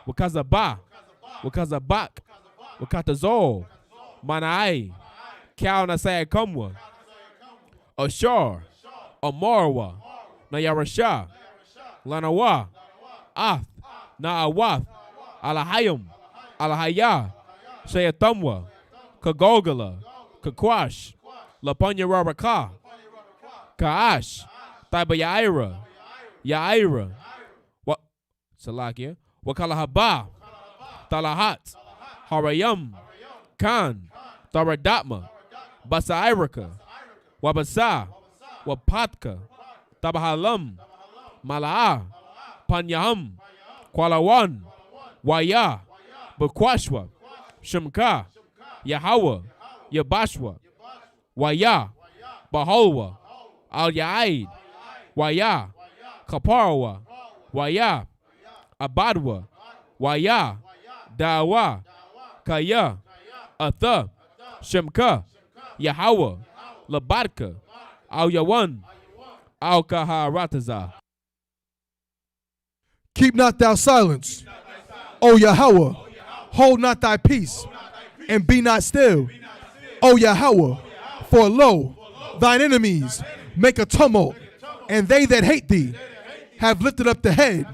Wakazaba, Wakazabak, Wakatazol, Manai, Kal Nasayakamwa, Ashar, Amarwa, Nayarasha, Lanawa, Ath, Na'awath, Alahayim, Alahaya, Shayatamwa, Kagogala, Kakwash, Lapanya Raraka, Kaash, Taiba Yaira, what Salakia, Wakalahaba, Talahat, Harayam, Khan, Taradatma, Basairaka, Wabasa, Wapatka, Tabahalam, Mala'a, Panyaham, Kwalawan, Waya, Bakwashwa, Shemka, Yahawa, Yabashwa, Waya, Baholwa, Al Yaid, Waya, Kaparwa, Waya, Abadwa, Waya, Dawa, Kaya, Atha, Shemka, Yahweh, Labatka, Al Yawan, Al Kaharataza. Keep not thou silence, O Yahweh. Hold not thy peace, and be not still, O Yahweh. For lo, thine enemies make a tumult, and they that hate thee have lifted up the head.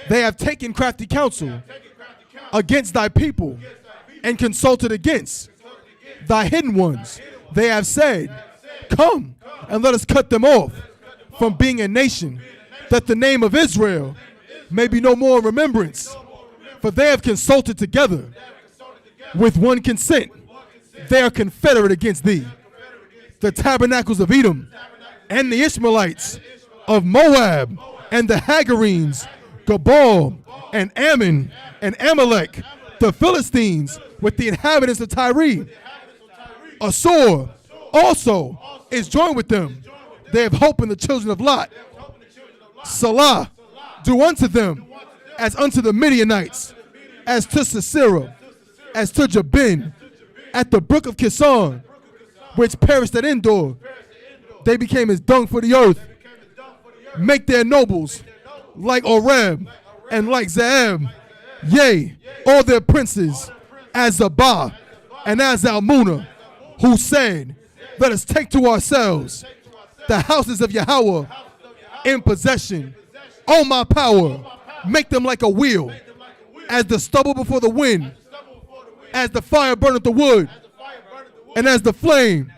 They have taken crafty counsel against thy people, and consulted against thy hidden ones. They have said, come, and let us cut them off from being a nation, that the name of Israel may be no more in remembrance. For they have consulted together with one consent. They are confederate against thee. The tabernacles of Edom, and the Ishmaelites of Moab, and the Hagarenes, Gabal, and Ammon, and Amalek, the Philistines, with the inhabitants of Tyre. Assur also is joined with them. They have hope in the children of Lot. Salah, do unto them as unto the Midianites, as to Sisera, as to Jabin, at the brook of Kison, which perished at Endor. They became as dung for the earth. Make their nobles like Oreb and like Zeeb. Yea, all their princes as Zabah and as Almunah, who said, let us take to ourselves the houses of Yahweh in possession. O my power, make them like a wheel, as the stubble before the wind, as the fire burneth the wood, and as the flame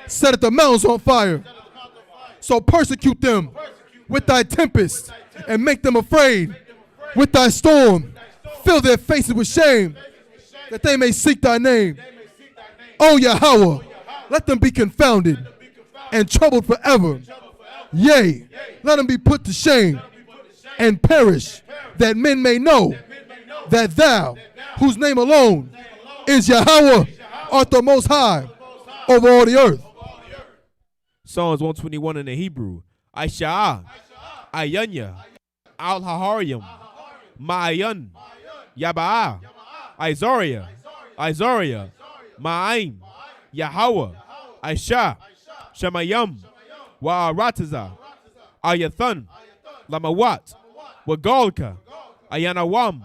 setteth the mountains on fire. So persecute them with thy tempest, and make them afraid with thy storm. Fill their faces with shame, that they may seek thy name. O Yahweh, let them be confounded and troubled forever. Yea, let them be put to shame and perish, that men may know that thou, whose name alone is Yahweh, art the most high over all the earth. Psalms 121 in the Hebrew. Aisha'ah, Ayanya, Al-Haharyam, Ma'ayan, Yaba'ah, Isaiah, Ma'aim, Yahweh, Aisha, Shemayam, Wa'arataza, Ayathan, Lamawat, Wagalka, Ayanawam,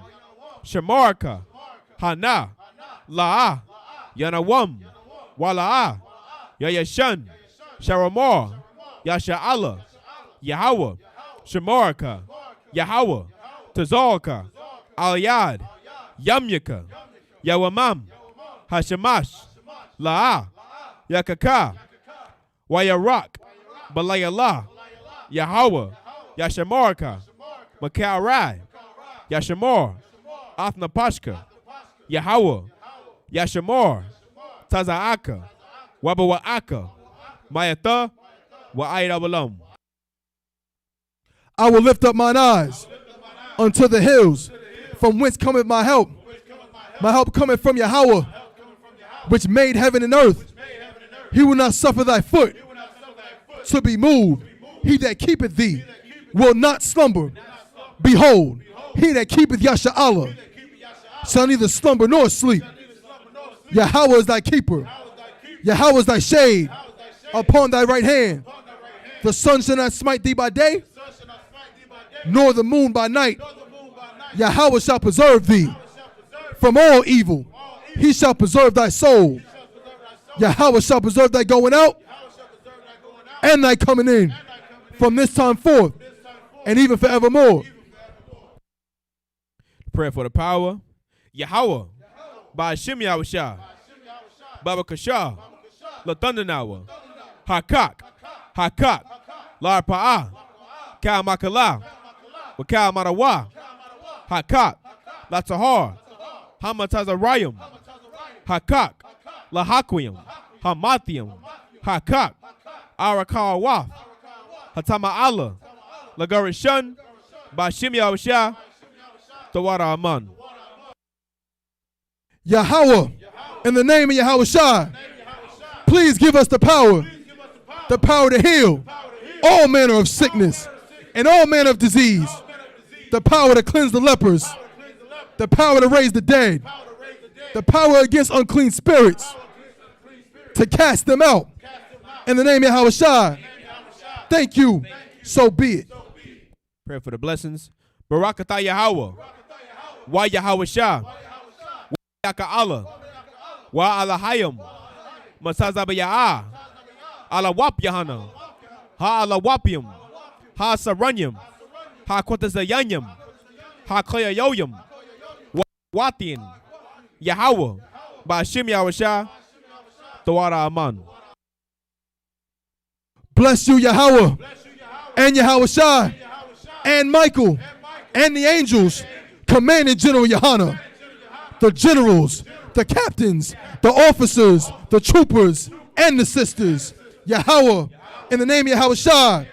Shemarka, Hana, La'ah, Yanawam, Wala'ah, Yayashan, Sharamar, Yasha'ala, Yahweh, Shemarka, Yahweh, Tazalka, Al-Yad, Yamyaka, Yawamam, Hashemash, La'ah, Yakaka, Wayarak, Balayallah, Yahweh, Yashamarka, Makarai, Yashamar, Athnapashka, Yahweh, Yashamar, Tazaaka, Wabawa'aka, Mayatha, Wa'ayrabalam. I will lift up mine eyes unto the hills, from whence cometh my help. My help cometh from Yahweh, which made heaven and earth. He will not suffer thy foot to be moved. He that keepeth thee will not slumber. Behold, he that keepeth Yasha'Allah shall neither slumber nor sleep. Yahweh is thy keeper. Yahweh is thy shade upon thy right hand. The sun shall not smite thee by day, nor the moon by night. Yahweh shall preserve thee from all evil. He shall preserve thy soul. Yahweh shall preserve thy going out and thy coming in, from this time forth and even forevermore. Prayer for the power. Yahweh, by Hashem Yahushua, Baba Kashah, Latundanawa, Hakak, Larpa'ah, Kal Makala, Wakal Marawa, Hakak, Latahar, Hamatazarayim, Hakak, Lahakwim, Hamathium, Hakak, Arakawaf, Hatama Allah, Lagarishan, Bashim Yahushua, Tawara Aman. Yahweh, in the name of Yahushua, please give us the power to heal all manner of sickness and all manner of disease, the power to cleanse the lepers, the power to raise the dead, The power against unclean spirits. To cast them out. In the name of Yahushua. Thank you. So be it. Pray for the blessings. Barakatah Yahweh. Wa Yahweh Shah. Wa Yaka Allah. Wa Alahayim. Masazaba Ya'ah. Ala Wap Yahana. Ha Ala Wapium. Ha Saranyam. Ha Quatazayanyam. Ha Koyayoyam. Watian. Yahweh. Ba'ashim Yahushua. Tawara Aman. Bless you, Yahweh. And Yahushua. And Michael. And the angels. Commanding General Yohana. The generals. The captains. The officers. The troopers. And the sisters. Yahweh. In the name of Yahushua.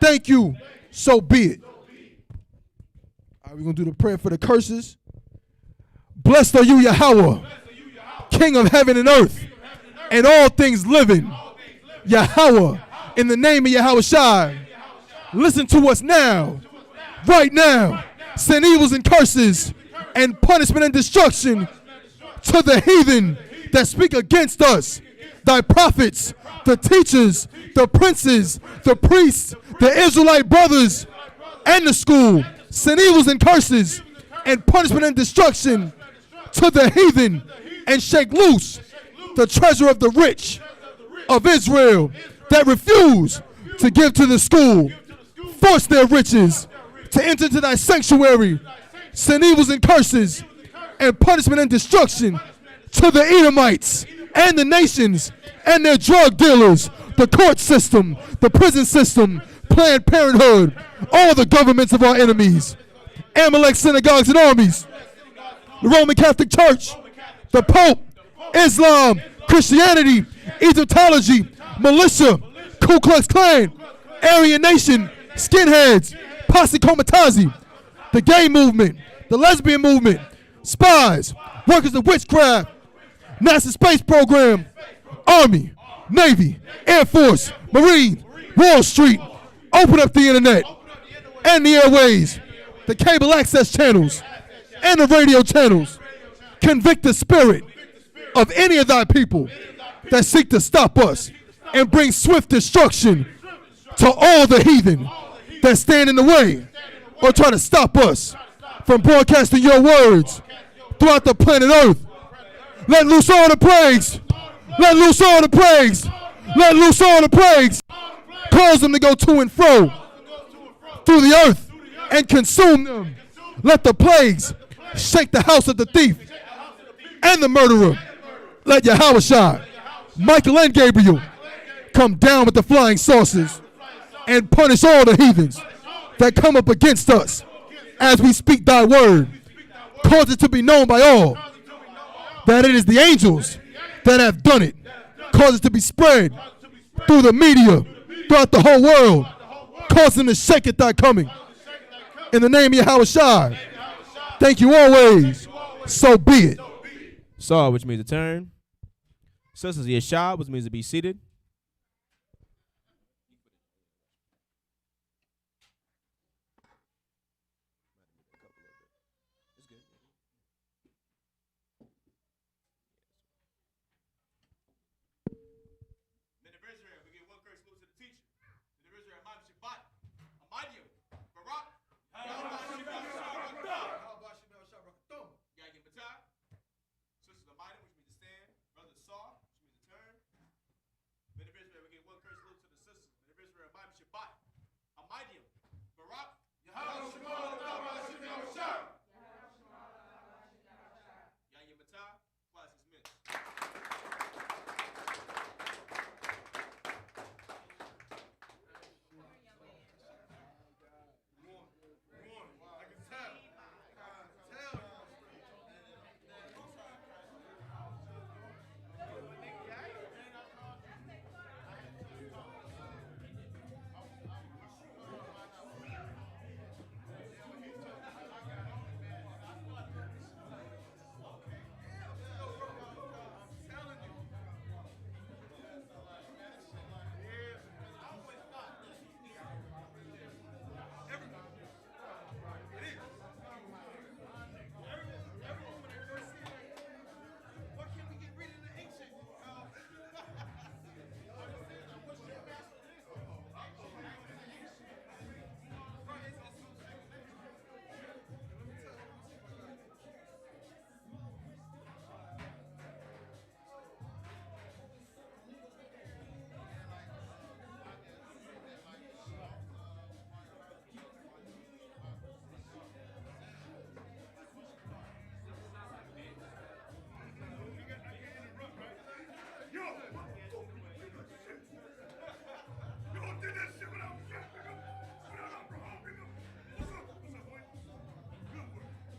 Thank you. So be it. All right, we're going to do the prayer for the curses. Blessed are you, Yahweh, King of heaven and earth, and all things living. Yahweh, in the name of Yahushua, listen to us now, right now. Send evils and curses and punishment and destruction to the heathen that speak against us, thy prophets, the teachers, the princes, the priests, the Israelite brothers, and the school. Send evils and curses and punishment and destruction to the heathen, and shake loose the treasure of the rich of Israel that refuse to give to the school. Force their riches to enter into thy sanctuary. Send evils and curses and punishment and destruction to the Edomites and the nations and their drug dealers, the court system, the prison system, Planned Parenthood, all the governments of our enemies, Amalek synagogues and armies, the Roman Catholic Church, the Pope, Islam, Christianity, Egyptology, militia, Ku Klux Klan, Aryan Nation, skinheads, Posse Comitazi, the gay movement, the lesbian movement, spies, workers of witchcraft, NASA space program, Army, Navy, Air Force, Marine, Wall Street, open up the internet and the airways, the cable access channels and the radio channels. Convict the spirit of any of thy people that seek to stop us and bring swift destruction to all the heathen that stand in the way or try to stop us from broadcasting your words throughout the planet Earth. Let loose all the plagues. Let loose all the plagues. Let loose all the plagues. Cause them to go to and fro through the earth and consume them. Let the plagues shake the house of the thief and the murderer. Let Yahushua, Michael and Gabriel come down with the flying saucers and punish all the heathens that come up against us as we speak thy word. Cause it to be known by all that it is the angels that have done it. Cause it to be spread through the media, throughout the whole world. Cause them to shake at thy coming. In the name of Yahushua. Thank you always. So be it. Saw, which means to turn. Sisters Yeshua, which means to be seated.